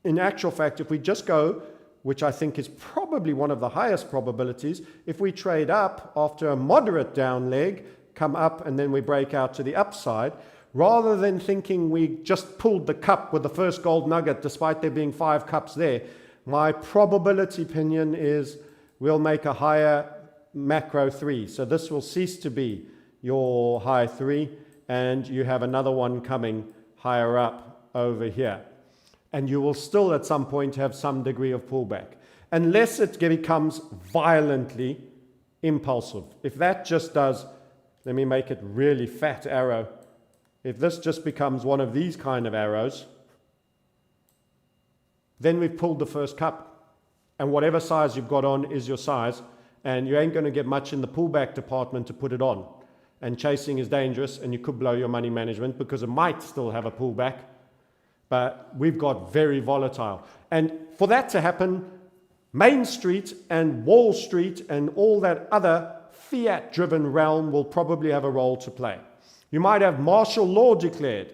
In actual fact, if we just go, which I think is probably one of the highest probabilities, if we trade up after a moderate down leg, come up and then we break out to the upside, rather than thinking we just pulled the cup with the first gold nugget despite there being 5 cups there, my probability opinion is we'll make a higher macro 3. So this will cease to be your high 3, and you have another one coming higher up over here. And you will still at some point have some degree of pullback, unless it becomes violently impulsive. If that just does, let me make it really fat arrow. If this just becomes one of these kind of arrows, then we've pulled the first cup. And whatever size you've got on is your size, and you ain't going to get much in the pullback department to put it on. And chasing is dangerous, and you could blow your money management because it might still have a pullback, but we've got very volatile. And for that to happen, Main Street and Wall Street and all that other fiat-driven realm will probably have a role to play. You might have martial law declared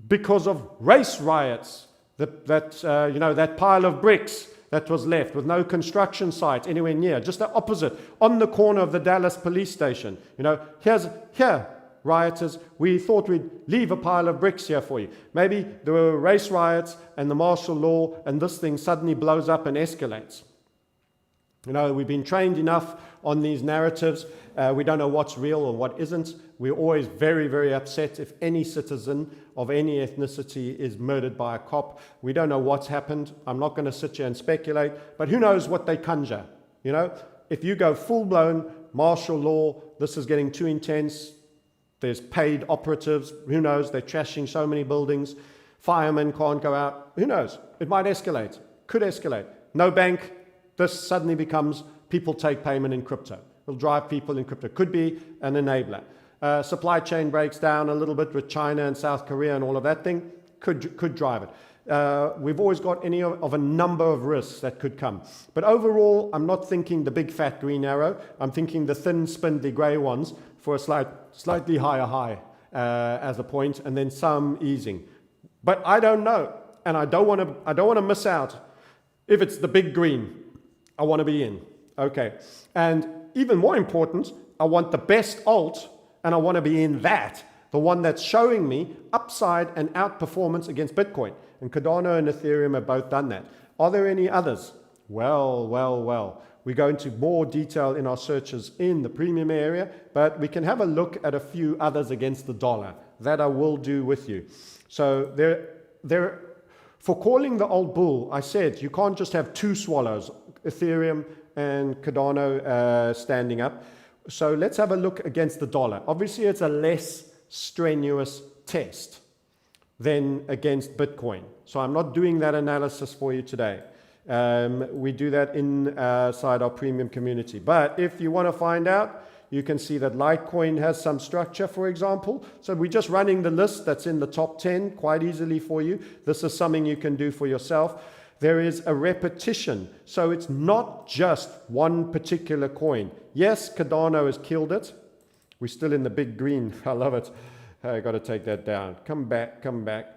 because of race riots, that pile of bricks that was left with no construction site anywhere near, just the opposite, on the corner of the Dallas police station. Here, rioters, we thought we'd leave a pile of bricks here for you. Maybe there were race riots and the martial law, and this thing suddenly blows up and escalates. You know, we've been trained enough on these narratives. We don't know what's real or what isn't. We're always very, very upset if any citizen of any ethnicity is murdered by a cop. We don't know what's happened. I'm not going to sit here and speculate, but who knows what they conjure. You know, if you go full-blown martial law, this is getting too intense. There's paid operatives. Who knows? They're trashing so many buildings. Firemen can't go out. Who knows? It might escalate. Could escalate. No bank. This suddenly becomes people take payment in crypto. It'll drive people in crypto. Could be an enabler. Supply chain breaks down a little bit with China and South Korea and all of that thing. Could drive it. We've always got any of a number of risks that could come. But overall, I'm not thinking the big fat green arrow. I'm thinking the thin spindly grey ones for a slightly higher high as a point, and then some easing. But I don't know, and I don't want to miss out. If it's the big green, I want to be in. Okay, and even more important, I want the best alt, and I want to be in that, the one that's showing me upside and outperformance against Bitcoin. And Cardano and Ethereum have both done that. Are there any others? Well. We go into more detail in our searches in the premium area, but we can have a look at a few others against the dollar. That I will do with you. So for calling the old bull, I said you can't just have two swallows, Ethereum and Cardano standing up. So let's have a look against the dollar. Obviously, it's a less strenuous test than against Bitcoin. So I'm not doing that analysis for you today. We do that inside our premium community. But if you want to find out, you can see that Litecoin has some structure, for example. So we're just running the list that's in the top 10 quite easily for you. This is something you can do for yourself. There is a repetition. So it's not just one particular coin. Yes, Cardano has killed it. We're still in the big green. I love it. I got to take that down. Come back.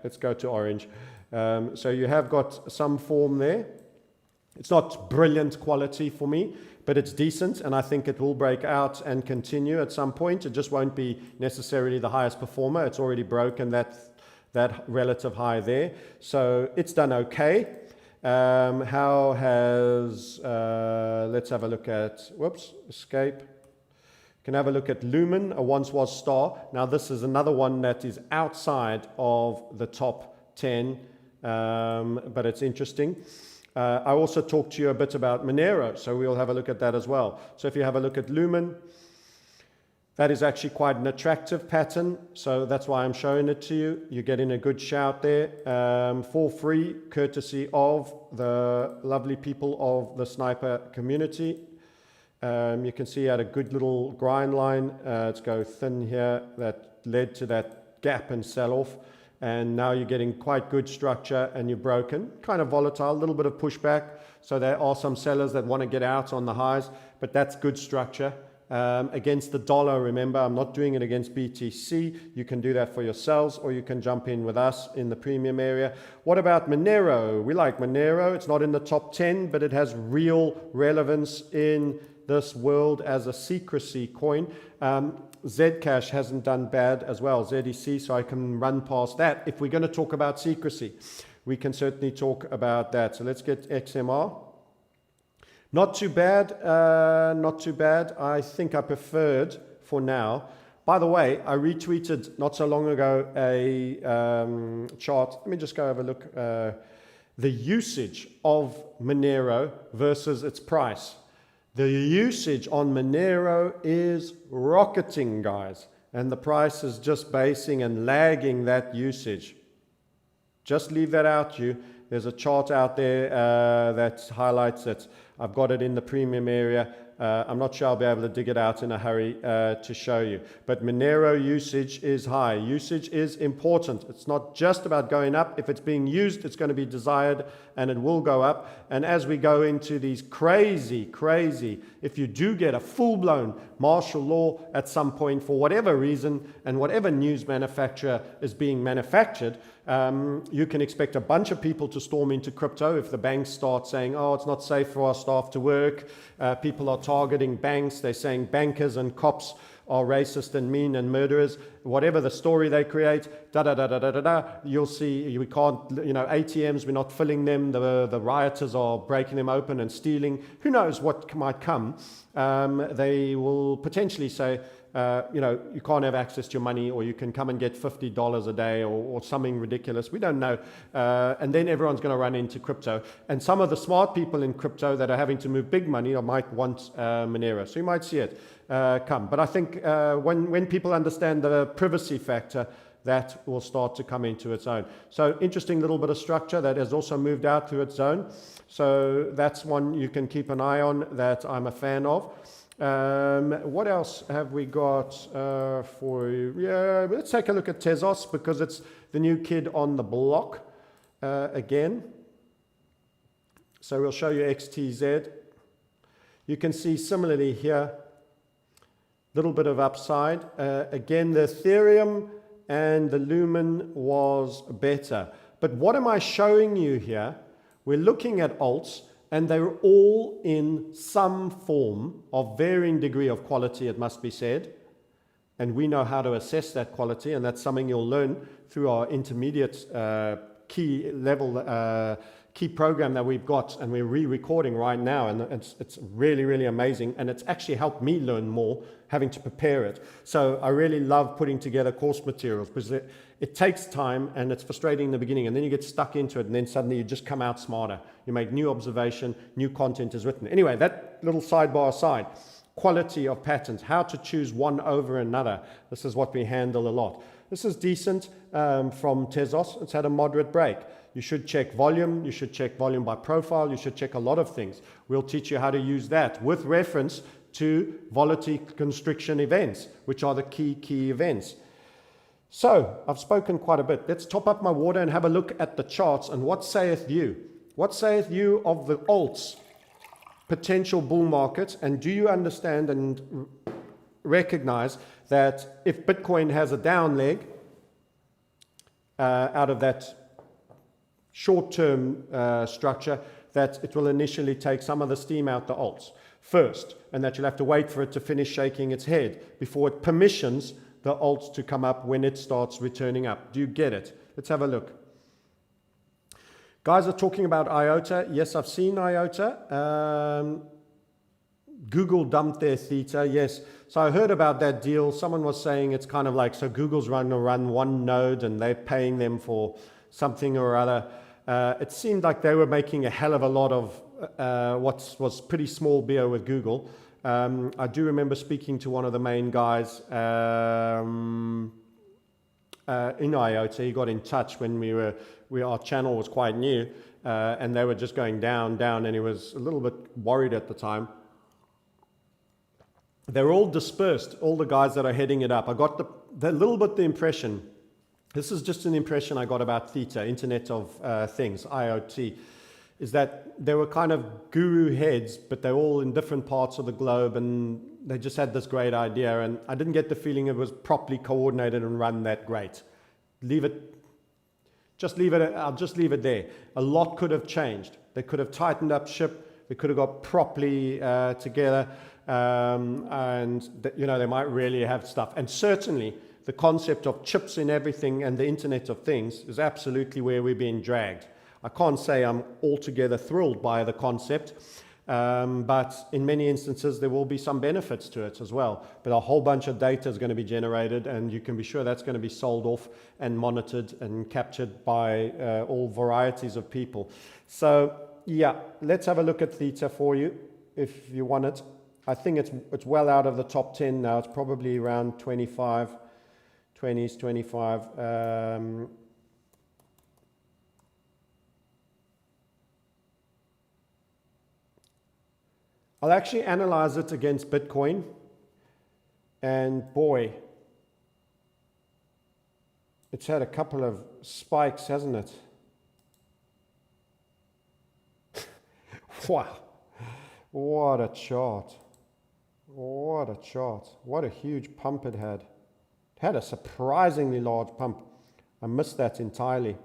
Let's go to orange. So you have got some form there. It's not brilliant quality for me, but it's decent, and I think it will break out and continue at some point. It just won't be necessarily the highest performer. It's already broken that relative high there. So it's done okay. How has, let's have a look at, escape. Can have a look at Lumen, a once was star. Now this is another one that is outside of the top 10, but it's interesting. I also talked to you a bit about Monero, so we'll have a look at that as well. So if you have a look at Lumen, that is actually quite an attractive pattern, so that's why I'm showing it to you. You're getting a good shout there for free, courtesy of the lovely people of the Sniper community. You can see I had a good little grind line. Let's go thin here. That led to that gap and sell-off. And now you're getting quite good structure and you're broken. Kind of volatile, a little bit of pushback. So there are some sellers that want to get out on the highs, but that's good structure. Against the dollar, remember, I'm not doing it against BTC. You can do that for yourselves, or you can jump in with us in the premium area. What about Monero? We like Monero. It's not in the top 10, but it has real relevance in this world as a secrecy coin. Zcash hasn't done bad as well, ZEC, so I can run past that. If we're going to talk about secrecy, we can certainly talk about that. So let's get XMR. Not too bad, not too bad. I think I preferred for now. By the way, I retweeted not so long ago a chart. Let me just go have a look. The usage of Monero versus its price. The usage on Monero is rocketing, guys, and the price is just basing and lagging that usage. Just leave that out to you. There's a chart out there that highlights it. I've got it in the premium area. I'm not sure I'll be able to dig it out in a hurry to show you. But Monero usage is high. Usage is important. It's not just about going up. If it's being used, it's going to be desired and it will go up. And as we go into these crazy, if you do get a full-blown martial law at some point for whatever reason and whatever news manufacturer is being manufactured, you can expect a bunch of people to storm into crypto if the banks start saying, oh, it's not safe for our staff to work. People are targeting banks. They're saying bankers and cops are racist and mean and murderers. Whatever the story they create, you'll see we can't, ATMs, we're not filling them. The rioters are breaking them open and stealing. Who knows what might come? They will potentially say, you can't have access to your money, or you can come and get $50 a day, or something ridiculous. We don't know. And then everyone's going to run into crypto. And some of the smart people in crypto that are having to move big money might want Monero. So you might see it come. But I think when people understand the privacy factor, that will start to come into its own. So interesting little bit of structure that has also moved out to its own. So that's one you can keep an eye on that I'm a fan of. What else have we got for you? Yeah, let's take a look at Tezos, because it's the new kid on the block again. So we'll show you XTZ. You can see similarly here, little bit of upside. Again, the Ethereum and the Lumen was better. But what am I showing you here? We're looking at alts, and they're all in some form of varying degree of quality, it must be said. And we know how to assess that quality, and that's something you'll learn through our intermediate key level key program that we've got, and we're re-recording right now, and it's really, really amazing, and it's actually helped me learn more having to prepare it. So I really love putting together course materials, because it takes time, and it's frustrating in the beginning, and then you get stuck into it, and then suddenly you just come out smarter. You make new observation, new content is written. Anyway, that little sidebar aside, quality of patterns, how to choose one over another. This is what we handle a lot. This is decent from Tezos. It's had a moderate break. You should check volume. You should check volume by profile. You should check a lot of things. We'll teach you how to use that with reference to volatility constriction events, which are the key events. So I've spoken quite a bit. Let's top up my water and have a look at the charts. And what saith you? What saith you of the alts potential bull market? And do you understand and recognize that if Bitcoin has a down leg out of that short-term structure, that it will initially take some of the steam out the alts first, and that you'll have to wait for it to finish shaking its head before it permissions the alts to come up when it starts returning up. Do you get it? Let's have a look. Guys are talking about IOTA. Yes, I've seen IOTA. Google dumped their Theta. Yes. So I heard about that deal. Someone was saying it's kind of like, so Google's going to run one node and they're paying them for something or other. It seemed like they were making a hell of a lot of what was pretty small beer with Google. I do remember speaking to one of the main guys in IOTA. He got in touch when our channel was quite new, and they were just going down, and he was a little bit worried at the time. They're all dispersed, all the guys that are heading it up. I got the little bit the impression, this is just an impression I got about Theta, Internet of Things, IoT, is that they were kind of guru heads, but they're all in different parts of the globe, and they just had this great idea, and I didn't get the feeling it was properly coordinated and run that great. I'll just leave it there. A lot could have changed. They could have tightened up ship, they could have got properly together, and they might really have stuff. And certainly the concept of chips in everything and the Internet of Things is absolutely where we're being dragged. I can't say I'm altogether thrilled by the concept, but in many instances there will be some benefits to it as well. But a whole bunch of data is going to be generated, and you can be sure that's going to be sold off and monitored and captured by all varieties of people. So yeah, let's have a look at Theta for you if you want it. I think it's well out of the top 10 now. It's probably around 25, 20s, 25. I'll actually analyze it against Bitcoin, and boy, it's had a couple of spikes, hasn't it? Wow, what a chart. What a chart. What a huge pump it had. It had a surprisingly large pump. I missed that entirely.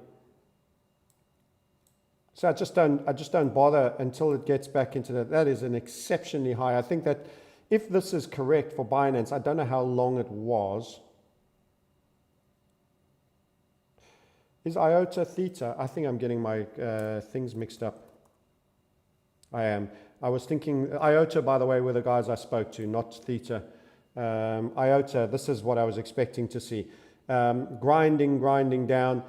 So I just don't bother until it gets back into that. That is an exceptionally high. I think that If this is correct for Binance, I don't know how long it was. Is IOTA Theta? I think I'm getting my things mixed up. I am. I was thinking, IOTA, by the way, were the guys I spoke to, not Theta. IOTA, this is what I was expecting to see. Grinding down.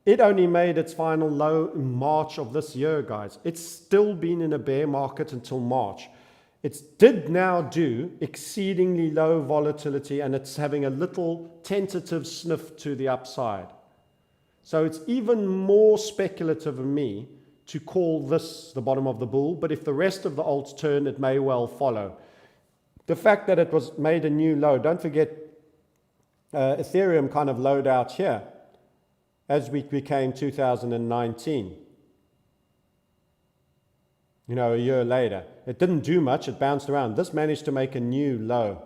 It only made its final low in March of this year, guys. It's still been in a bear market until March. It did now do exceedingly low volatility, and it's having a little tentative sniff to the upside. So it's even more speculative of me to call this the bottom of the bull, but if the rest of the alts turn, it may well follow. The fact that it was made a new low, don't forget Ethereum kind of lowered out here as we became 2019. You know, a year later. It didn't do much, it bounced around. This managed to make a new low.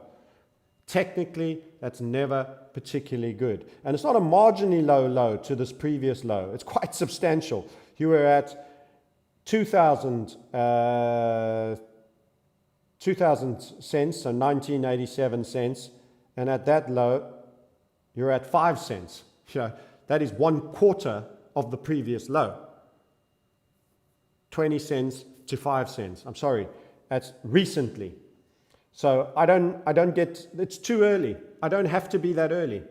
Technically, that's never particularly good. And it's not a marginally low to this previous low. It's quite substantial. You were at 2000 cents, so 1987 cents. And at that low, you're at 5 cents. You know, that is 1/4 of the previous low. 20 cents to 5 cents. I'm sorry, that's recently. So I don't get, it's too early. I don't have to be that early.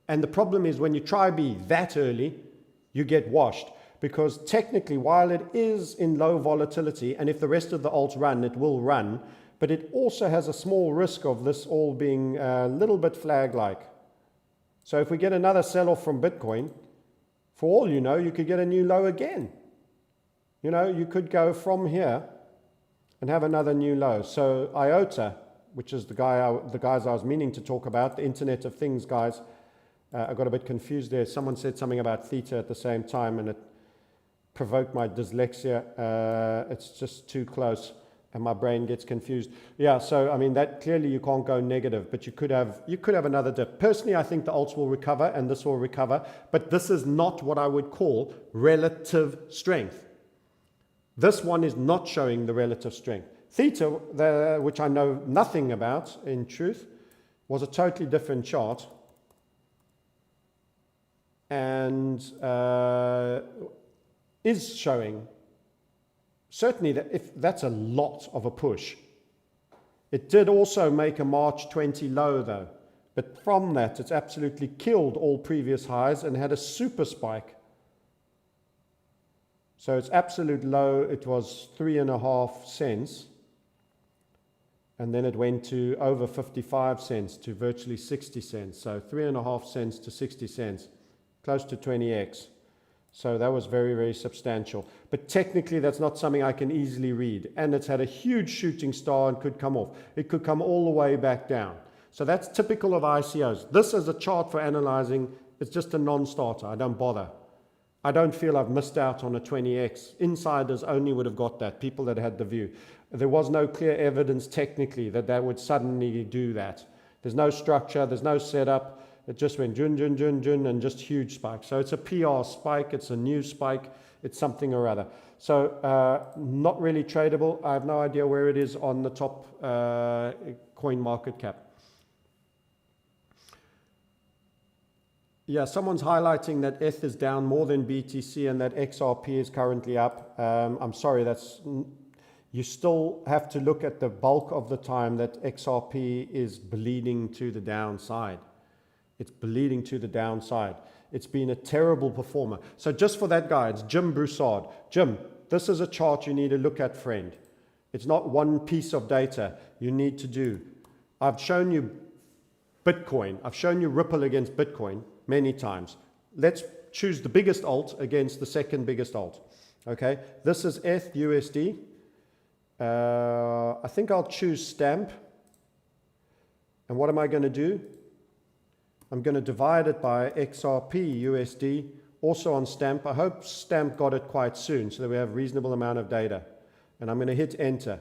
And the problem is when you try to be that early, you get washed. Because technically, while it is in low volatility, and if the rest of the alts run, it will run, but it also has a small risk of this all being a little bit flag-like. So if we get another sell-off from Bitcoin, for all you know, you could get a new low again. You know, you could go from here and have another new low. So IOTA, which is the guys I was meaning to talk about, the Internet of Things guys, I got a bit confused there. Someone said something about theta at the same time, and it provoked my dyslexia. It's just too close, and my brain gets confused. Yeah, so I mean that clearly you can't go negative, but you could have another dip. Personally, I think the alts will recover, and this will recover, but this is not what I would call relative strength. This one is not showing the relative strength. Theta, which I know nothing about in truth, was a totally different chart, and is showing certainly that if that's a lot of a push. It did also make a March 20 low though, but from that it's absolutely killed all previous highs and had a super spike. So its absolute low, it was 3.5 cents, and then it went to over 55 cents to virtually 60 cents. So 3.5 cents to 60 cents, close to 20x. So that was very, very substantial. But technically, that's not something I can easily read. And it's had a huge shooting star and could come off. It could come all the way back down. So that's typical of ICOs. This is a chart for analyzing. It's just a non-starter. I don't bother. I don't feel I've missed out on a 20x. Insiders only would have got that, people that had the view. There was no clear evidence technically that that would suddenly do that. There's no structure, there's no setup. It just went jun, and just huge spike. So it's a PR spike, it's a new spike, it's something or other. So not really tradable. I have no idea where it is on the top coin market cap. Yeah, someone's highlighting that ETH is down more than BTC and that XRP is currently up. I'm sorry, you still have to look at the bulk of the time that XRP is bleeding to the downside. It's bleeding to the downside. It's been a terrible performer. So just for that guy, it's Jim Broussard. Jim, this is a chart you need to look at, friend. It's not one piece of data you need to do. I've shown you Bitcoin. I've shown you Ripple against Bitcoin many times. Let's choose the biggest alt against the second biggest alt. Okay, this is ETH USD. I think I'll choose Stamp. And what am I going to do? I'm going to divide it by XRP USD, also on Stamp. I hope Stamp got it quite soon so that we have a reasonable amount of data. And I'm going to hit enter.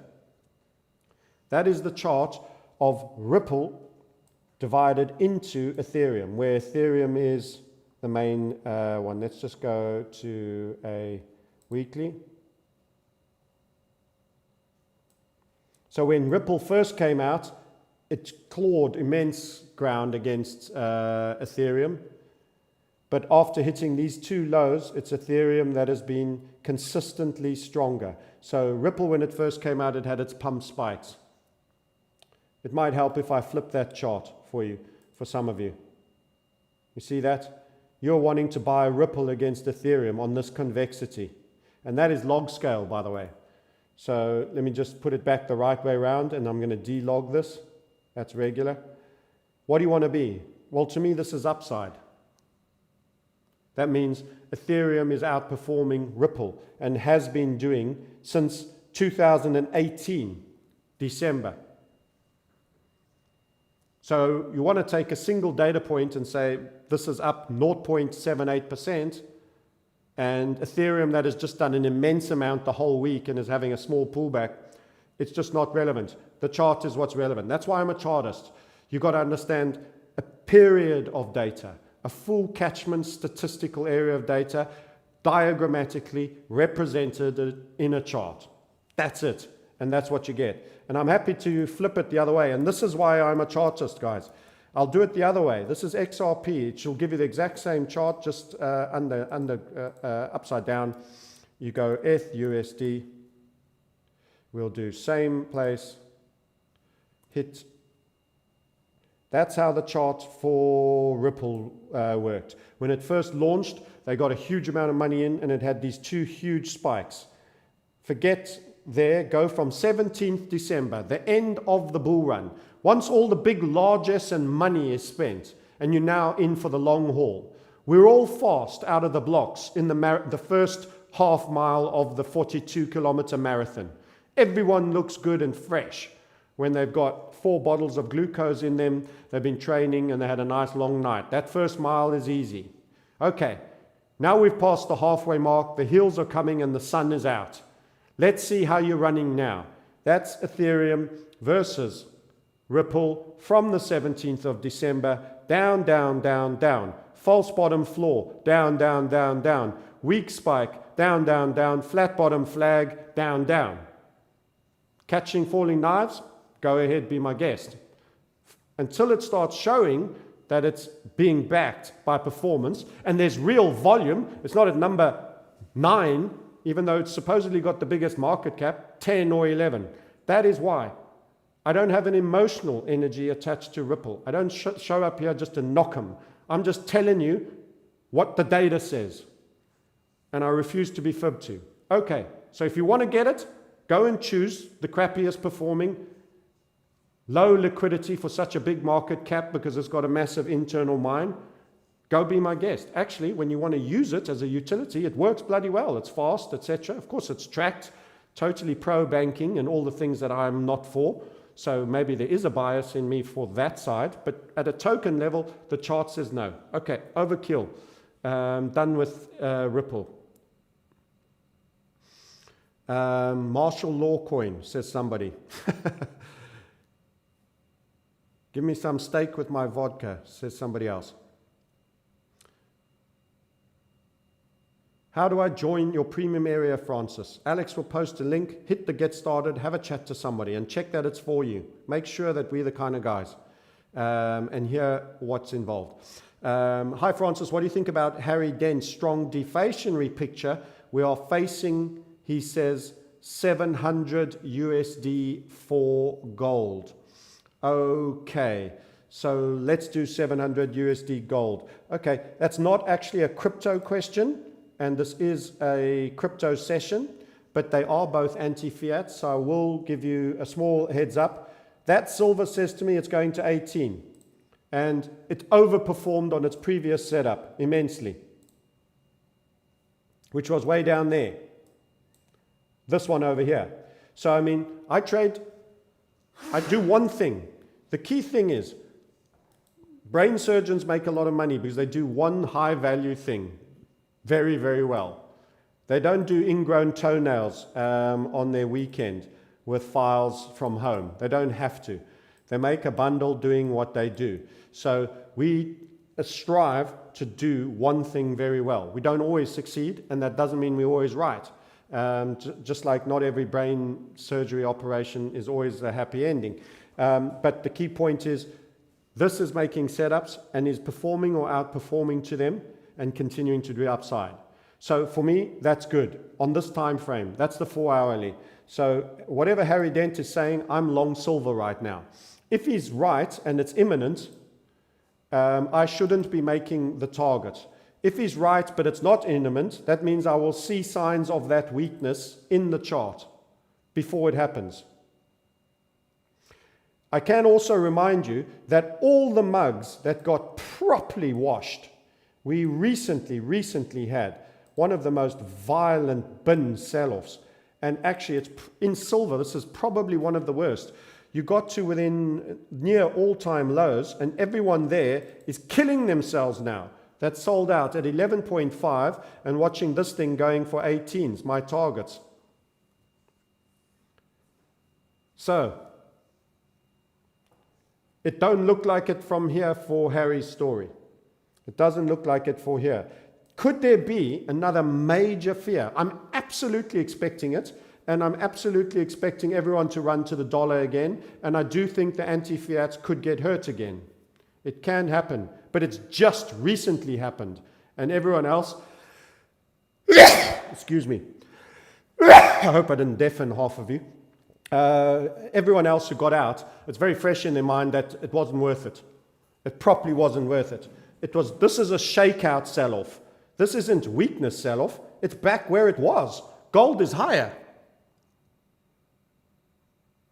That is the chart of Ripple divided into Ethereum, where Ethereum is the main one. Let's just go to a weekly. So when Ripple first came out, it clawed immense ground against Ethereum. But after hitting these two lows, it's Ethereum that has been consistently stronger. So Ripple, when it first came out, it had its pump spikes. It might help if I flip that chart for you, for some of you. You see that? You're wanting to buy Ripple against Ethereum on this convexity. And that is log scale, by the way. So let me just put it back the right way around, and I'm going to delog this. That's regular. What do you want to be? Well, to me, this is upside. That means Ethereum is outperforming Ripple and has been doing since 2018, December. So you want to take a single data point and say, this is up 0.78%, and Ethereum that has just done an immense amount the whole week and is having a small pullback, it's just not relevant. The chart is what's relevant. That's why I'm a chartist. You've got to understand a period of data, a full catchment statistical area of data, diagrammatically represented in a chart. That's it. And that's what you get. And I'm happy to flip it the other way. And this is why I'm a chartist, guys. I'll do it the other way. This is XRP. It will give you the exact same chart, just upside down. You go ETH, USD. We'll do same place, hit. That's how the chart for Ripple worked. When it first launched, they got a huge amount of money in, and it had these two huge spikes. Forget there, go from 17th December, the end of the bull run. Once all the big largesse and money is spent, and you're now in for the long haul. We're all fast out of the blocks in the first half mile of the 42-kilometer marathon. Everyone looks good and fresh when they've got 4 bottles of glucose in them, they've been training, and they had a nice long night. That first mile is easy. Okay, now we've passed the halfway mark, the hills are coming, and the sun is out. Let's see how you're running now. That's Ethereum versus Ripple from the 17th of December, down, down, down, down. False bottom floor, down, down, down, down. Weak spike, down, down, down. Flat bottom flag, down, down. Catching falling knives? Go ahead, be my guest. Until it starts showing that it's being backed by performance and there's real volume, it's not at number 9, even though it's supposedly got the biggest market cap, 10 or 11. That is why. I don't have an emotional energy attached to Ripple. I don't show up here just to knock them. I'm just telling you what the data says. And I refuse to be fibbed to. Okay, so if you want to get it, go and choose the crappiest performing, low liquidity for such a big market cap because it's got a massive internal mine. Go be my guest. Actually, when you want to use it as a utility, it works bloody well. It's fast, etc. Of course, it's tracked, totally pro-banking and all the things that I'm not for. So maybe there is a bias in me for that side. But at a token level, the chart says no. Okay, overkill. Done with Ripple. Martial law coin, says somebody. Give me some steak with my vodka, says somebody else. How do I join your premium area, Francis? Alex will post a link, hit the get started, have a chat to somebody and check that it's for you. Make sure that we're the kind of guys and hear what's involved. Hi, Francis. What do you think about Harry Dent's strong deflationary picture? We are facing, he says, 700 USD for gold. Okay, so let's do 700 USD gold. Okay, that's not actually a crypto question. And this is a crypto session, but they are both anti-fiat, so I will give you a small heads up. That silver says to me it's going to 18, and it overperformed on its previous setup immensely, which was way down there. This one over here. So, I mean, I do one thing. The key thing is, brain surgeons make a lot of money because they do one high-value thing very, very well. They don't do ingrown toenails on their weekend with files from home. They don't have to. They make a bundle doing what they do. So we strive to do one thing very well. We don't always succeed, and that doesn't mean we're always right. Just like not every brain surgery operation is always a happy ending. But the key point is, this is making setups and is performing or outperforming to them and continuing to do upside. So for me, that's good on this time frame. That's the 4 hourly. So whatever Harry Dent is saying, I'm long silver right now. If he's right and it's imminent, I shouldn't be making the target. If he's right but it's not imminent, that means I will see signs of that weakness in the chart before it happens. I can also remind you that all the mugs that got properly washed, we recently had one of the most violent bin sell-offs. And actually, it's in silver, this is probably one of the worst. You got to within near all-time lows, and everyone there is killing themselves now. That sold out at 11.5 and watching this thing going for 18s, my targets. So, it don't look like it from here for Harry's story. It doesn't look like it for here. Could there be another major fear? I'm absolutely expecting it, and I'm absolutely expecting everyone to run to the dollar again, and I do think the anti-fiats could get hurt again. It can happen, but it's just recently happened, and everyone else, excuse me, I hope I didn't deafen half of you. Everyone else who got out, it's very fresh in their mind that it wasn't worth it. It properly wasn't worth it. This is a shakeout sell-off. This isn't weakness sell-off. It's back where it was. Gold is higher.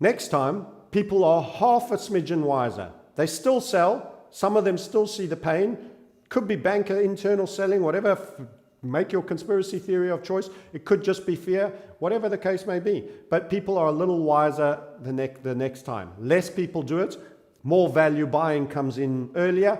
Next time, people are half a smidgen wiser. They still sell. Some of them still see the pain. Could be banker internal selling, whatever. Make your conspiracy theory of choice. It could just be fear, whatever the case may be. But people are a little wiser the next time. Less people do it. More value buying comes in earlier.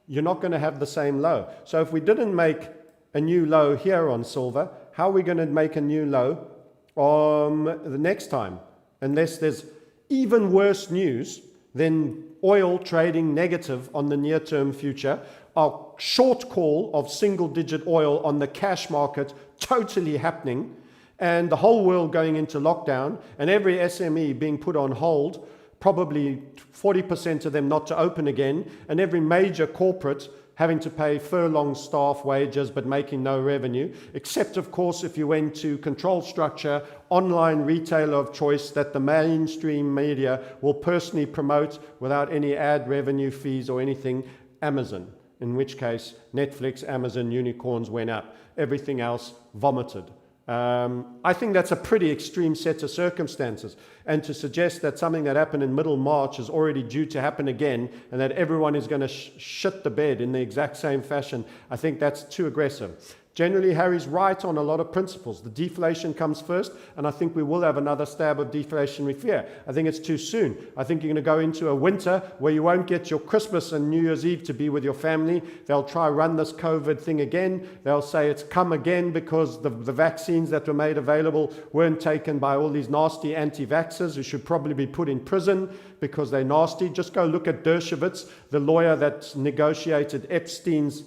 You're not going to have the same low. So if we didn't make a new low here on silver, how are we going to make a new low the next time? Unless there's even worse news than oil trading negative on the near-term future, our short call of single-digit oil on the cash market totally happening, and the whole world going into lockdown, and every SME being put on hold, probably 40% of them not to open again, and every major corporate having to pay furlong staff wages but making no revenue, except of course if you went to control structure, online retailer of choice that the mainstream media will personally promote without any ad revenue fees or anything, Amazon, in which case Netflix, Amazon, unicorns went up, everything else vomited. I think that's a pretty extreme set of circumstances. And to suggest that something that happened in middle March is already due to happen again and that everyone is going to shit the bed in the exact same fashion, I think that's too aggressive. Generally, Harry's right on a lot of principles. The deflation comes first, and I think we will have another stab of deflationary fear. I think it's too soon. I think you're going to go into a winter where you won't get your Christmas and New Year's Eve to be with your family. They'll try run this COVID thing again. They'll say it's come again because the vaccines that were made available weren't taken by all these nasty anti-vaxxers who should probably be put in prison because they're nasty. Just go look at Dershowitz, the lawyer that negotiated Epstein's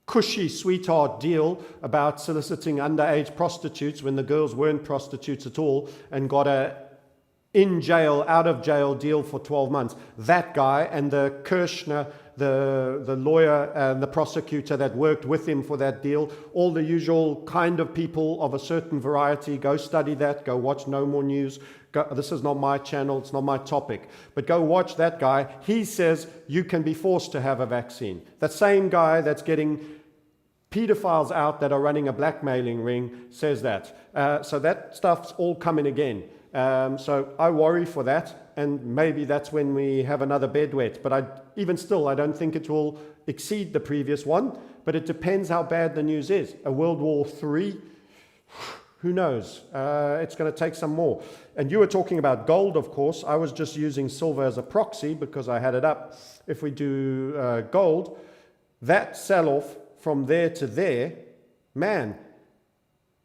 cushy sweetheart deal about soliciting underage prostitutes when the girls weren't prostitutes at all, and got a in jail, out of jail deal for 12 months. That guy and the Kirshner, the lawyer and the prosecutor that worked with him for that deal, all the usual kind of people of a certain variety. Go study that, go watch No More News. This is not my channel, it's not my topic, but go watch that guy. He says you can be forced to have a vaccine. That same guy that's getting pedophiles out that are running a blackmailing ring says that. So that stuff's all coming again. So I worry for that, and maybe that's when we have another bedwet. But even still, I don't think it will exceed the previous one, but it depends how bad the news is. A World War III, who knows? It's going to take some more. And you were talking about gold, of course. I was just using silver as a proxy because I had it up. If we do gold, that sell-off from there to there, man,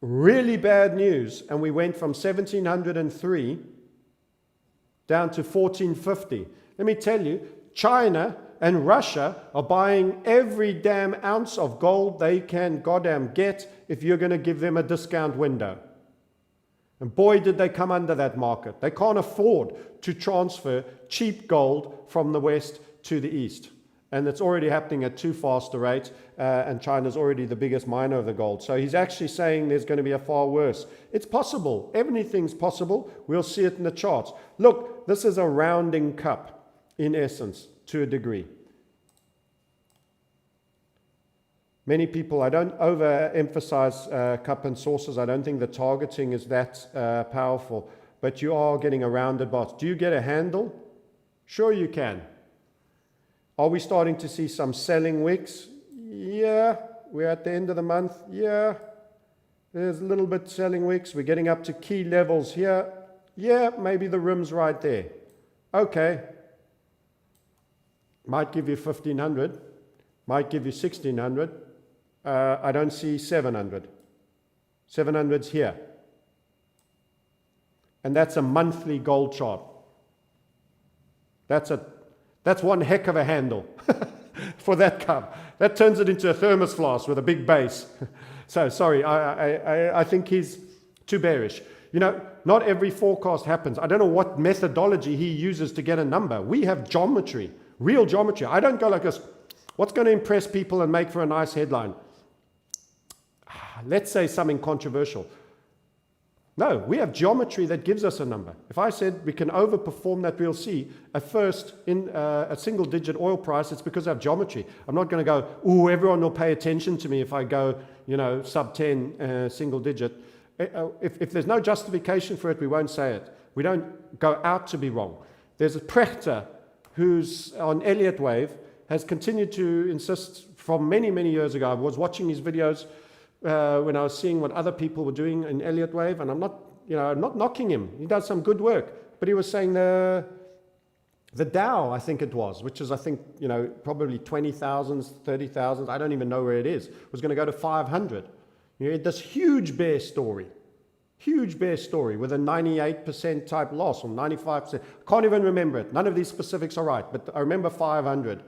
really bad news. And we went from 1703 down to 1450. Let me tell you, China and Russia are buying every damn ounce of gold they can goddamn get if you're going to give them a discount window. And boy, did they come under that market. They can't afford to transfer cheap gold from the west to the east. And it's already happening at too fast a rate, and China's already the biggest miner of the gold. So he's actually saying there's going to be a far worse. It's possible. Everything's possible. We'll see it in the charts. Look, this is a rounding cup, in essence, to a degree. Many people, I don't overemphasize cup and saucers. I don't think the targeting is that powerful, but you are getting a rounded box. Do you get a handle? Sure you can. Are we starting to see some selling wicks? Yeah. We're at the end of the month. Yeah. There's a little bit selling wicks. We're getting up to key levels here. Yeah, maybe the rim's right there. Okay. Might give you 1,500. Might give you 1,600. I don't see 700. 700's here. And that's a monthly gold chart. That's one heck of a handle for that cup. That turns it into a thermos flask with a big base. So sorry, I think he's too bearish. You know, not every forecast happens. I don't know what methodology he uses to get a number. We have geometry, real geometry. I don't go like this. What's going to impress people and make for a nice headline? Let's say something controversial. No, we have geometry that gives us a number. If I said we can overperform that, we'll see. At first, in a single-digit oil price, it's because I have geometry. I'm not going to go, ooh, everyone will pay attention to me if I go, you know, sub-10 single-digit. If there's no justification for it, we won't say it. We don't go out to be wrong. There's a Prechter who's on Elliott Wave, has continued to insist from many, many years ago. I was watching his videos when I was seeing what other people were doing in Elliott Wave, and I'm not knocking him. He does some good work, but he was saying the Dow, I think it was, which is, I think, you know, probably 20,000, 30,000, I don't even know where it is, was going to go to 500. You know, this huge bear story with a 98% type loss or 95%. Can't even remember it. None of these specifics are right, but I remember 500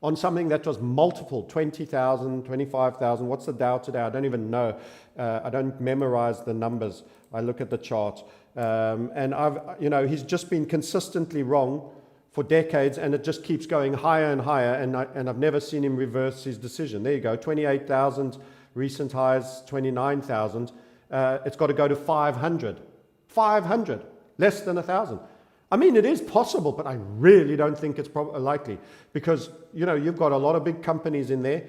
on something that was multiple, 20,000, 25,000. What's the Dow today? I don't even know. I don't memorize the numbers. I look at the chart. And he's just been consistently wrong for decades, and it just keeps going higher and higher, and I've never seen him reverse his decision. There you go, 28,000, recent highs, 29,000. It's got to go to 500. 500, less than 1,000. I mean, it is possible, but I really don't think it's likely, because, you know, you've got a lot of big companies in there.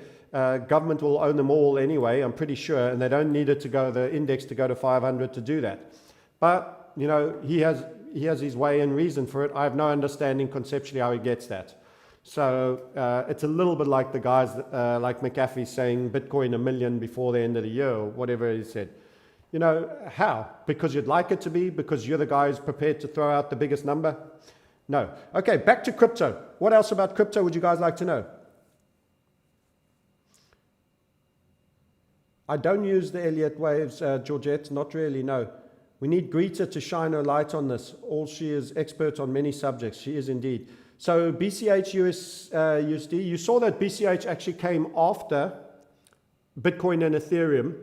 Government will own them all anyway, I'm pretty sure, and they don't need it to go, the index to go to 500 to do that. But, you know, he has his way and reason for it. I have no understanding conceptually how he gets that. So it's a little bit like the guys like McAfee saying Bitcoin 1 million before the end of the year, or whatever he said. You know, how? Because you'd like it to be? Because you're the guy who's prepared to throw out the biggest number? No. Okay, back to crypto. What else about crypto would you guys like to know? I don't use the Elliott Waves, Georgette, not really, no. We need Greta to shine her light on this. All she is expert on many subjects. She is indeed. So BCH USD, you saw that BCH actually came after Bitcoin and Ethereum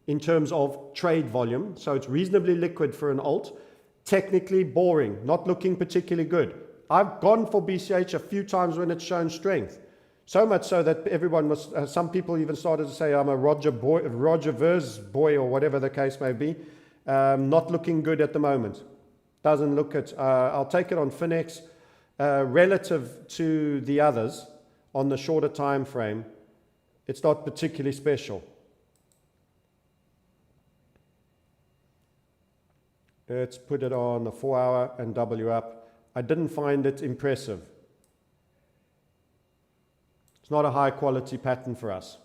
in terms of trade volume. So it's reasonably liquid for an alt. Technically boring, not looking particularly good. I've gone for BCH a few times when it's shown strength. So much so that everyone was, some people even started to say I'm a Roger Ver's boy, or whatever the case may be. Not looking good at the moment. Doesn't look it. I'll take it on Finex. Relative to the others on the shorter time frame, it's not particularly special. Let's put it on the 4 hour and W up. I didn't find it impressive. It's not a high quality pattern for us.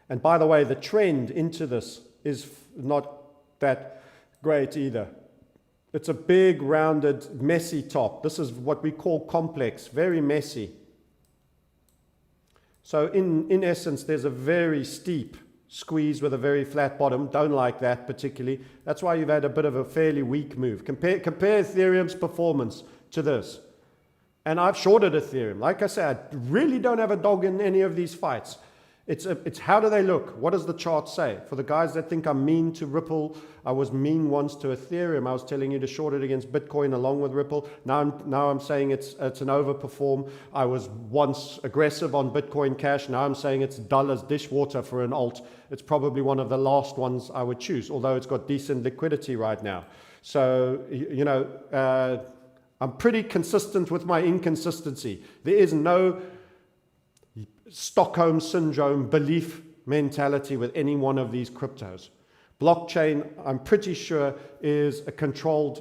And by the way, the trend into this is not that great either. It's a big, rounded, messy top. This is what we call complex, very messy. So in essence, there's a very steep squeeze with a very flat bottom. Don't like that particularly. That's why you've had a bit of a fairly weak move. Compare Ethereum's performance to this. And I've shorted Ethereum. Like I said, I really don't have a dog in any of these fights. It's how do they look? What does the chart say? For the guys that think I'm mean to Ripple, I was mean once to Ethereum. I was telling you to short it against Bitcoin along with Ripple. Now I'm saying it's an overperform. I was once aggressive on Bitcoin Cash. Now I'm saying it's dull as dishwater for an alt. It's probably one of the last ones I would choose, although it's got decent liquidity right now. So, I'm pretty consistent with my inconsistency. There is no Stockholm syndrome belief mentality with any one of these cryptos. Blockchain, I'm pretty sure, is a controlled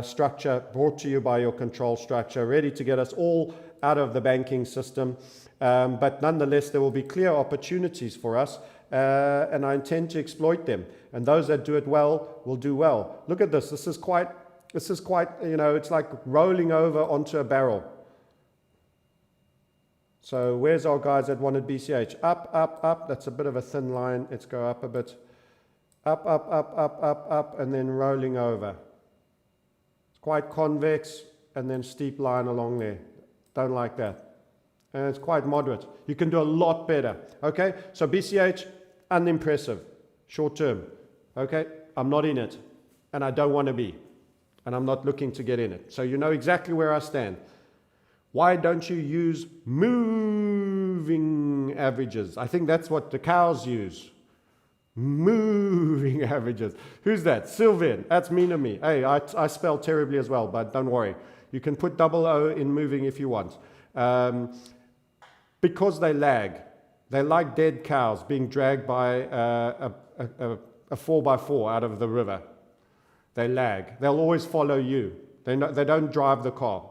structure brought to you by your control structure, ready to get us all out of the banking system. But nonetheless, there will be clear opportunities for us, and I intend to exploit them. And those that do it well will do well. Look at this. This is quite, it's like rolling over onto a barrel. So where's our guys that wanted BCH? Up, up, up. That's a bit of a thin line. Let's go up a bit. Up, up, up, up, up, up, and then rolling over. It's quite convex, and then steep line along there. Don't like that. And it's quite moderate. You can do a lot better. Okay, so BCH, unimpressive. Short term. Okay, I'm not in it, and I don't want to be. And I'm not looking to get in it. So you know exactly where I stand. Why don't you use moving averages? I think that's what the cows use. Moving averages. Who's that? Sylvian. That's mean of me. Hey, I spell terribly as well, but don't worry. You can put double O in moving if you want. Because they lag. They're like dead cows being dragged by a 4x4 out of the river. They lag. They'll always follow you. They don't drive the car.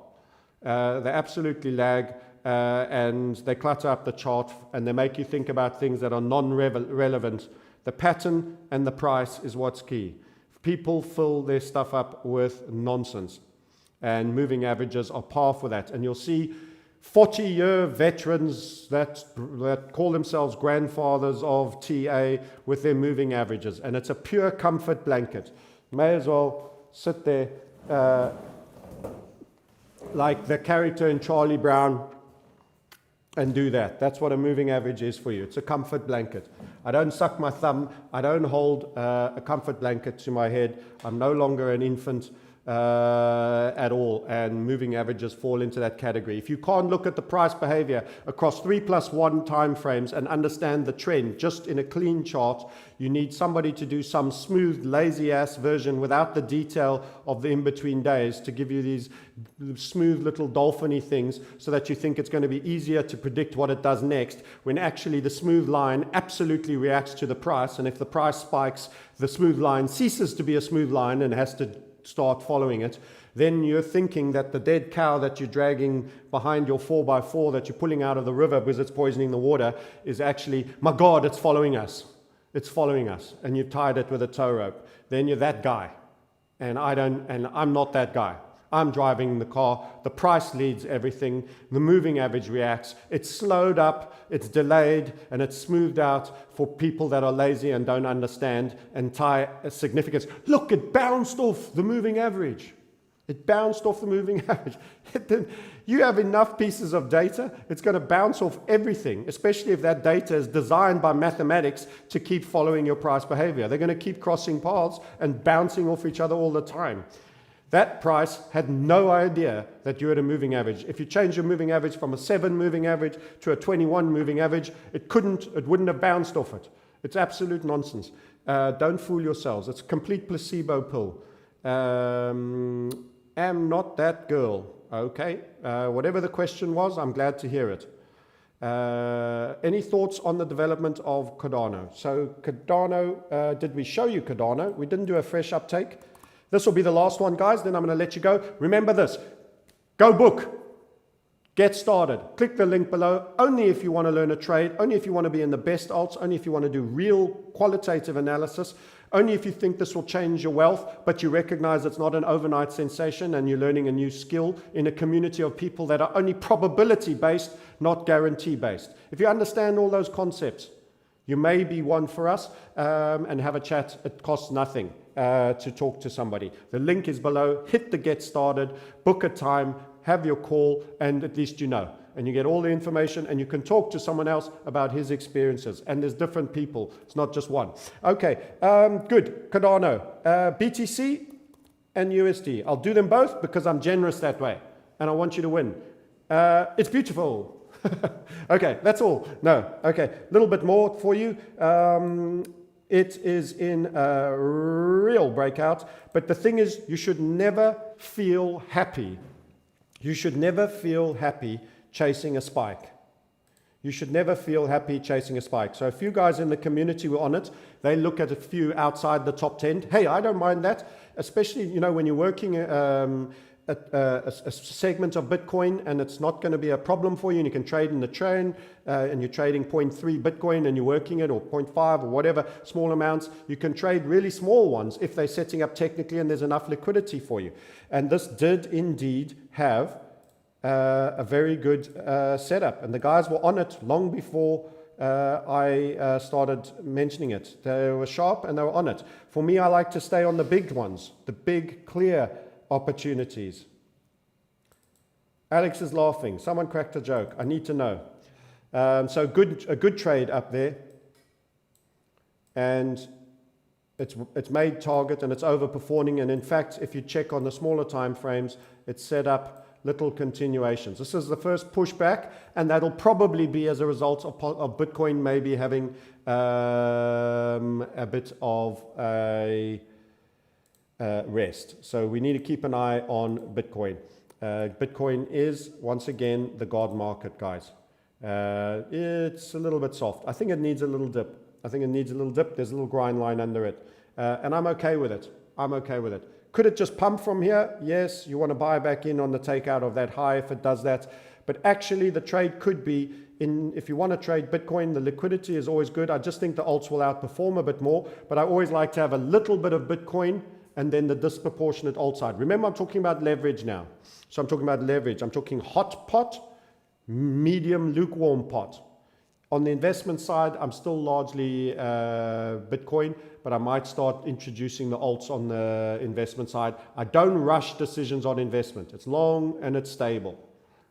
They absolutely lag, and they clutter up the chart, and they make you think about things that are non-relevant. The pattern and the price is what's key. People fill their stuff up with nonsense, and moving averages are par for that. And you'll see 40-year veterans that call themselves grandfathers of TA with their moving averages, and it's a pure comfort blanket. May as well sit there like the character in Charlie Brown and do that. That's what a moving average is for you. It's a comfort blanket. I don't suck my thumb. I don't hold a comfort blanket to my head. I'm no longer an infant at all, and moving averages fall into that category. If you can't look at the price behavior across 3+1 time frames and understand the trend just in a clean chart, you need somebody to do some smooth, lazy-ass version without the detail of the in-between days to give you these smooth little dolphin-y things so that you think it's going to be easier to predict what it does next, when actually the smooth line absolutely reacts to the price, and if the price spikes, the smooth line ceases to be a smooth line and has to start following it. Then you're thinking that the dead cow that you're dragging behind your 4x4 that you're pulling out of the river because it's poisoning the water is actually, my God, it's following us. It's following us. And you've tied it with a tow rope. Then you're that guy. And I'm not that guy. I'm driving the car. The price leads everything. The moving average reacts. It's slowed up, it's delayed, and it's smoothed out for people that are lazy and don't understand and tie a significance. Look, it bounced off the moving average. It bounced off the moving average. You have enough pieces of data, it's going to bounce off everything, especially if that data is designed by mathematics to keep following your price behavior. They're going to keep crossing paths and bouncing off each other all the time. That price had no idea that you had a moving average. If you change your moving average from a 7 moving average to a 21 moving average, it wouldn't have bounced off it. It's absolute nonsense. Don't fool yourselves. It's a complete placebo pill. Am not that girl. Okay. Whatever the question was, I'm glad to hear it. Any thoughts on the development of Cardano? So Cardano, did we show you Cardano? We didn't do a fresh uptake. This will be the last one, guys. Then I'm going to let you go. Remember this. Go book. Get started. Click the link below. Only if you want to learn a trade. Only if you want to be in the best alts. Only if you want to do real qualitative analysis. Only if you think this will change your wealth, but you recognize it's not an overnight sensation and you're learning a new skill in a community of people that are only probability-based, not guarantee-based. If you understand all those concepts, you may be one for us and have a chat. It costs nothing to talk to somebody. The link is below. Hit the get started, book a time, have your call, and at least you know. And you get all the information, and you can talk to someone else about his experiences. And there's different people. It's not just one. Okay, good. Cardano, BTC and USD. I'll do them both because I'm generous that way, and I want you to win. It's beautiful. Okay, that's all. No, okay, a little bit more for you. It is in a real breakout, but the thing is, you should never feel happy. You should never feel happy chasing a spike. You should never feel happy chasing a spike. So a few guys in the community were on it. They look at a few outside the top 10. Hey, I don't mind that, especially, you know, when you're working a segment of Bitcoin and it's not going to be a problem for you, and you can trade in the train, and you're trading 0.3 Bitcoin and you're working it, or 0.5 or whatever, small amounts. You can trade really small ones if they're setting up technically and there's enough liquidity for you. And this did indeed have a very good setup, and the guys were on it long before I started mentioning it. They were sharp and they were on it. For me, I like to stay on the big ones, the big clear opportunities. Alex is laughing. Someone cracked a joke. I need to know. So a good trade up there, and it's made target and it's overperforming. And in fact, if you check on the smaller time frames, it's set up little continuations. This is the first pushback, and that'll probably be as a result of Bitcoin maybe having a bit of a rest. So we need to keep an eye on Bitcoin. Bitcoin is, once again, the God market, guys. It's a little bit soft. I think it needs a little dip. There's a little grind line under it. And I'm okay with it. Could it just pump from here? Yes, you want to buy back in on the takeout of that high if it does that. But actually, the trade could be if you want to trade Bitcoin, the liquidity is always good. I just think the alts will outperform a bit more. But I always like to have a little bit of Bitcoin and then the disproportionate alt side. Remember, I'm talking about leverage now. So I'm talking about leverage. I'm talking hot pot, medium, lukewarm pot. On the investment side, I'm still largely Bitcoin, but I might start introducing the alts on the investment side. I don't rush decisions on investment. It's long and it's stable.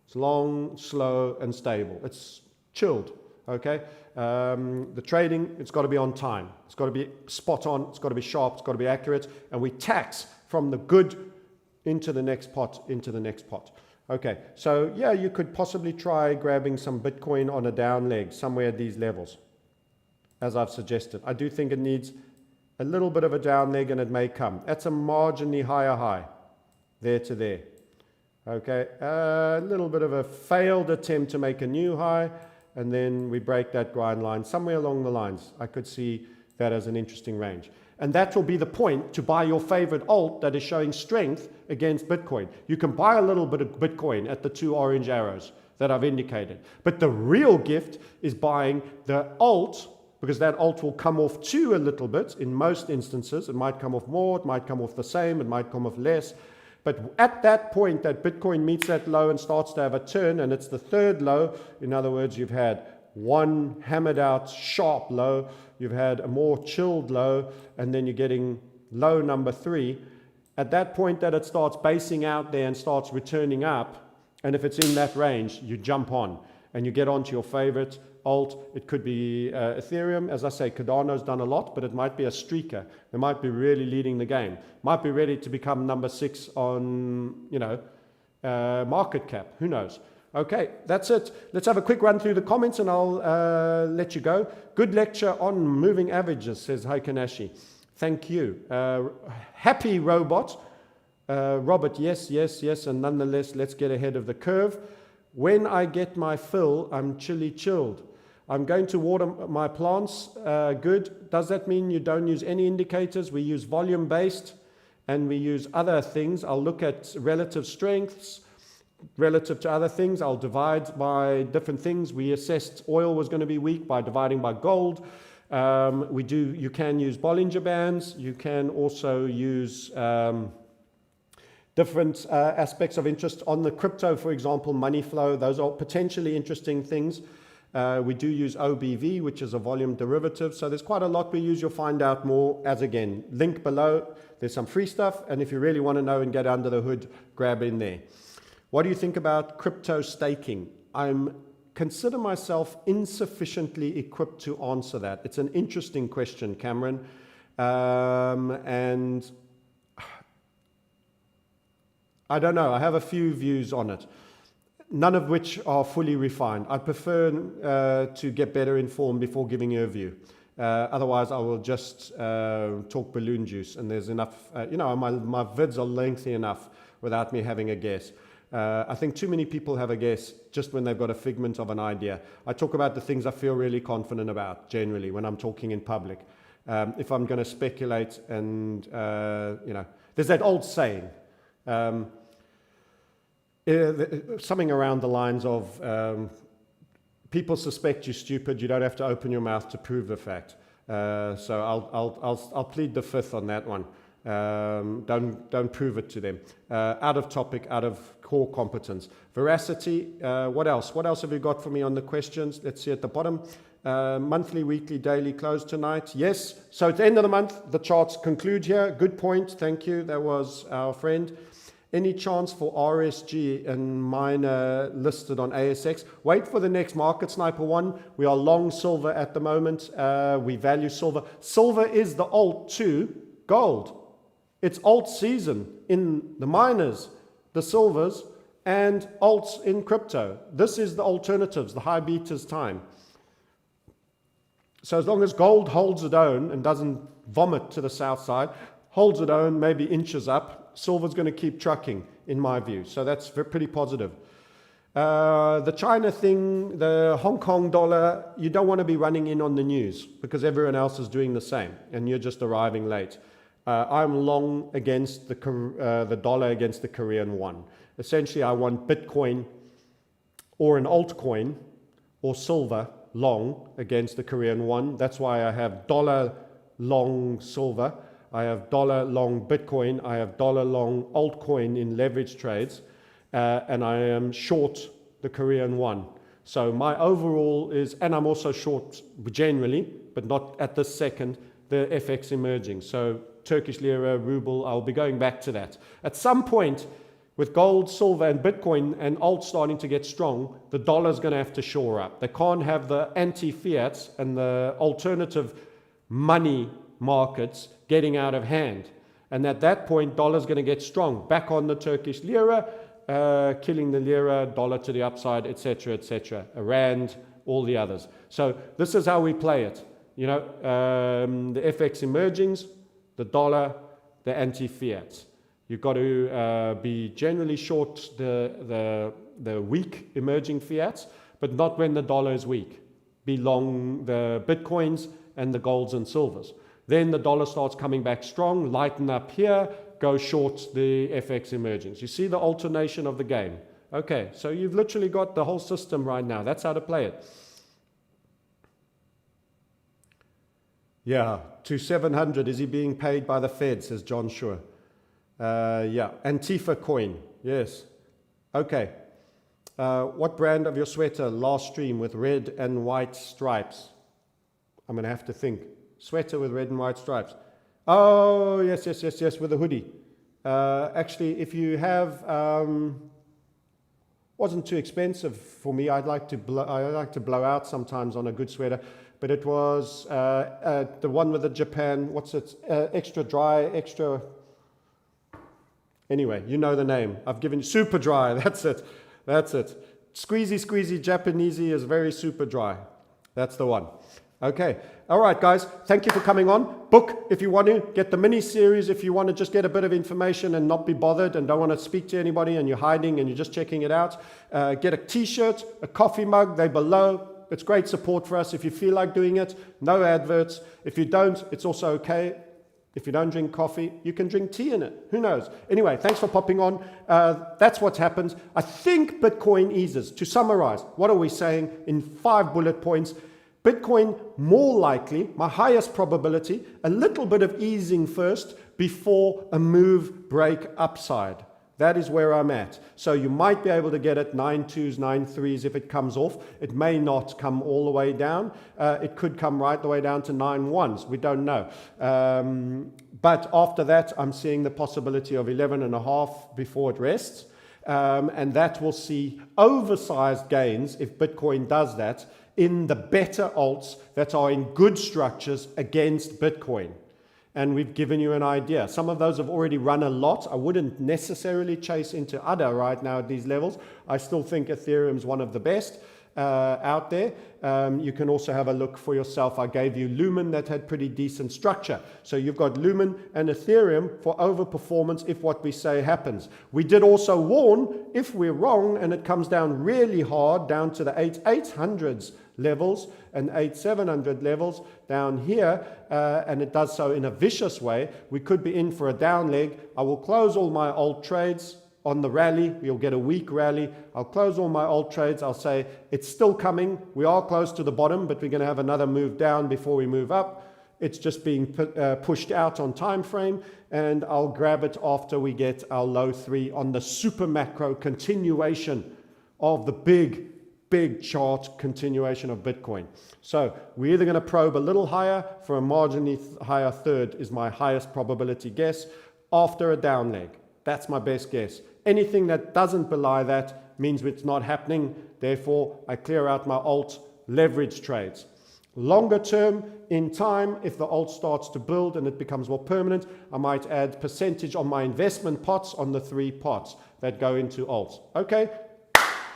It's long, slow, and stable. It's chilled, okay? The trading, it's got to be on time. It's got to be spot on. It's got to be sharp. It's got to be accurate. And we tax from the good into the next pot, Okay, so yeah, you could possibly try grabbing some Bitcoin on a down leg somewhere at these levels, as I've suggested. I do think it needs a little bit of a down leg, and it may come. That's a marginally higher high, there to there. Okay, a little bit of a failed attempt to make a new high, and then we break that grind line somewhere along the lines. I could see that as an interesting range. And that will be the point to buy your favorite alt that is showing strength against Bitcoin. You can buy a little bit of Bitcoin at the 2 orange arrows that I've indicated. But the real gift is buying the alt, because that alt will come off too a little bit in most instances. It might come off more, it might come off the same, it might come off less. But at that point that Bitcoin meets that low and starts to have a turn, and it's the third low, in other words, you've had one hammered out sharp low, you've had a more chilled low, and then you're getting low number 3. At that point that it starts basing out there and starts returning up, and if it's in that range, you jump on and you get onto your favorite alt. It could be Ethereum. As I say, Cardano's done a lot, but it might be a streaker. They might be really leading the game. Might be ready to become number 6 on, market cap. Who knows? Okay, that's it. Let's have a quick run through the comments and I'll let you go. Good lecture on moving averages, says Haikanashi. Thank you. Happy robot. Robert, yes, and nonetheless, let's get ahead of the curve. When I get my fill, I'm chilled. I'm going to water my plants. Good. Does that mean you don't use any indicators? We use volume-based and we use other things. I'll look at relative strengths. Relative to other things, I'll divide by different things. We assessed oil was going to be weak by dividing by gold. You can use Bollinger Bands. You can also use different aspects of interest on the crypto, for example, money flow. Those are potentially interesting things. We do use OBV, which is a volume derivative. So there's quite a lot we use. You'll find out more as, again, link below. There's some free stuff. And if you really want to know and get under the hood, grab in there. What do you think about crypto staking? I'm consider myself insufficiently equipped to answer that. It's an interesting question, Cameron. And I don't know. I have a few views on it, none of which are fully refined. I prefer to get better informed before giving you a view. Otherwise, I will just talk balloon juice, and there's enough, my vids are lengthy enough without me having a guess. I think too many people have a guess just when they've got a figment of an idea. I talk about the things I feel really confident about, generally, when I'm talking in public. If I'm going to speculate and, there's that old saying, something around the lines of, people suspect you stupid, you don't have to open your mouth to prove the fact. So I'll plead the fifth on that one. Don't prove it to them. Out of topic, out of core competence. Veracity, what else? What else have you got for me on the questions? Let's see at the bottom. Monthly, weekly, daily close tonight. Yes. So at the end of the month, the charts conclude here. Good point. Thank you. That was our friend. Any chance for RSG and miner listed on ASX? Wait for the next Market Sniper one. We are long silver at the moment. We value silver. Silver is the alt to gold. It's alt season in the miners, the silvers, and alts in crypto. This is the alternatives, the high betas time. So as long as gold holds its own and doesn't vomit to the south side, holds its own, maybe inches up, silver's going to keep trucking, in my view. So that's pretty positive. The China thing, the Hong Kong dollar, you don't want to be running in on the news because everyone else is doing the same and you're just arriving late. I'm long against the dollar against the Korean won. Essentially, I want Bitcoin or an altcoin or silver long against the Korean won. That's why I have dollar long silver. I have dollar long Bitcoin. I have dollar long altcoin in leverage trades. And I am short the Korean won. So my overall is, and I'm also short generally, but not at this second, the FX emerging. So Turkish lira, ruble, I'll be going back to that. At some point, with gold, silver, and Bitcoin and alt starting to get strong, the dollar's going to have to shore up. They can't have the anti-fiats and the alternative money markets getting out of hand. And at that point, dollar's going to get strong. Back on the Turkish lira, killing the lira, dollar to the upside, etc., etc. Rand, all the others. So this is how we play it. The FX emergings, the dollar, the anti-fiats. You've got to be generally short the weak emerging fiats, but not when the dollar is weak. Be long the Bitcoins and the golds and silvers. Then the dollar starts coming back strong, lighten up here, go short the FX emergings. You see the alternation of the game. Okay, so you've literally got the whole system right now. That's how to play it. Yeah, to 700. Is he being paid by the Fed, says John Shure. Yeah, Antifa coin. Yes. Okay. What brand of your sweater last stream with red and white stripes? I'm going to have to think. Sweater with red and white stripes. Oh, yes, with a hoodie. Actually, if you have, wasn't too expensive for me. I like to blow out sometimes on a good sweater, but it was the one with the Japan. What's it? Extra dry, extra. Anyway, you know the name. I've given you super dry. That's it. Squeezy Japanesey is very super dry. That's the one. Okay. All right, guys. Thank you for coming on. Book if you want to. Get the mini series if you want to just get a bit of information and not be bothered and don't want to speak to anybody and you're hiding and you're just checking it out. Get a t-shirt, a coffee mug. They're below. It's great support for us if you feel like doing it. No adverts. If you don't, it's also okay. If you don't drink coffee, you can drink tea in it. Who knows? Anyway, thanks for popping on. That's what's happened. I think Bitcoin eases. To summarize, what are we saying in 5 bullet points? Bitcoin, more likely, my highest probability, a little bit of easing first before a move break upside. That is where I'm at. So you might be able to get it 9.2s, 9.3s if it comes off. It may not come all the way down. It could come right the way down to 9.1s. We don't know. But after that, I'm seeing the possibility of 11.5 before it rests. and that will see oversized gains if Bitcoin does that in the better alts that are in good structures against Bitcoin. And we've given you an idea. Some of those have already run a lot. I wouldn't necessarily chase into ADA right now at these levels. I still think Ethereum's one of the best out there. You can also have a look for yourself. I gave you Lumen that had pretty decent structure. So you've got Lumen and Ethereum for overperformance if what we say happens. We did also warn if we're wrong and it comes down really hard down to the 800s levels and 8700 levels down here, and it does so in a vicious way, we could be in for a down leg. I will close all my alt trades on the rally. You'll get a weak rally. I'll close all my alt trades. I'll say it's still coming. We are close to the bottom, but we're going to have another move down before we move up. It's just being pushed out on time frame, and I'll grab it after we get our low 3 on the super macro continuation of the big chart continuation of Bitcoin. So we're either going to probe a little higher for a marginally higher third is my highest probability guess after a down leg. That's my best guess. Anything that doesn't belie that means it's not happening. Therefore, I clear out my alt leverage trades. Longer term, in time, if the alt starts to build and it becomes more permanent, I might add percentage on my investment pots on the 3 pots that go into alts. Okay,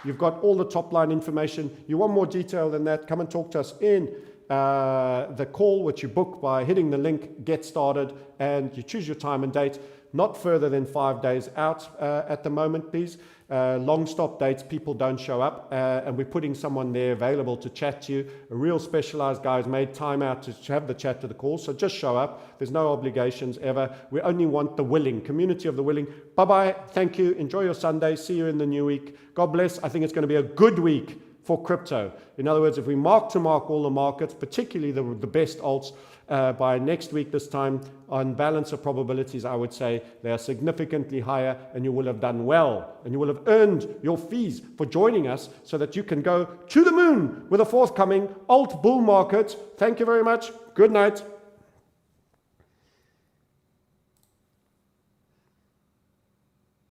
you've got all the top line information. You want more detail than that, come and talk to us in the call, which you book by hitting the link, get started, and you choose your time and date. Not further than 5 days out at the moment, please. Long stop dates, people don't show up, and we're putting someone there available to chat to you. A real specialized guy has made time out to have the chat to the call, so just show up. There's no obligations ever. We only want the willing, community of the willing. Bye-bye. Thank you. Enjoy your Sunday. See you in the new week. God bless. I think it's going to be a good week for crypto. In other words, if we mark to mark all the markets, particularly the best alts, by next week this time, on balance of probabilities, I would say they are significantly higher, and you will have done well, and you will have earned your fees for joining us so that you can go to the moon with a forthcoming alt bull market. Thank you very much. Good night.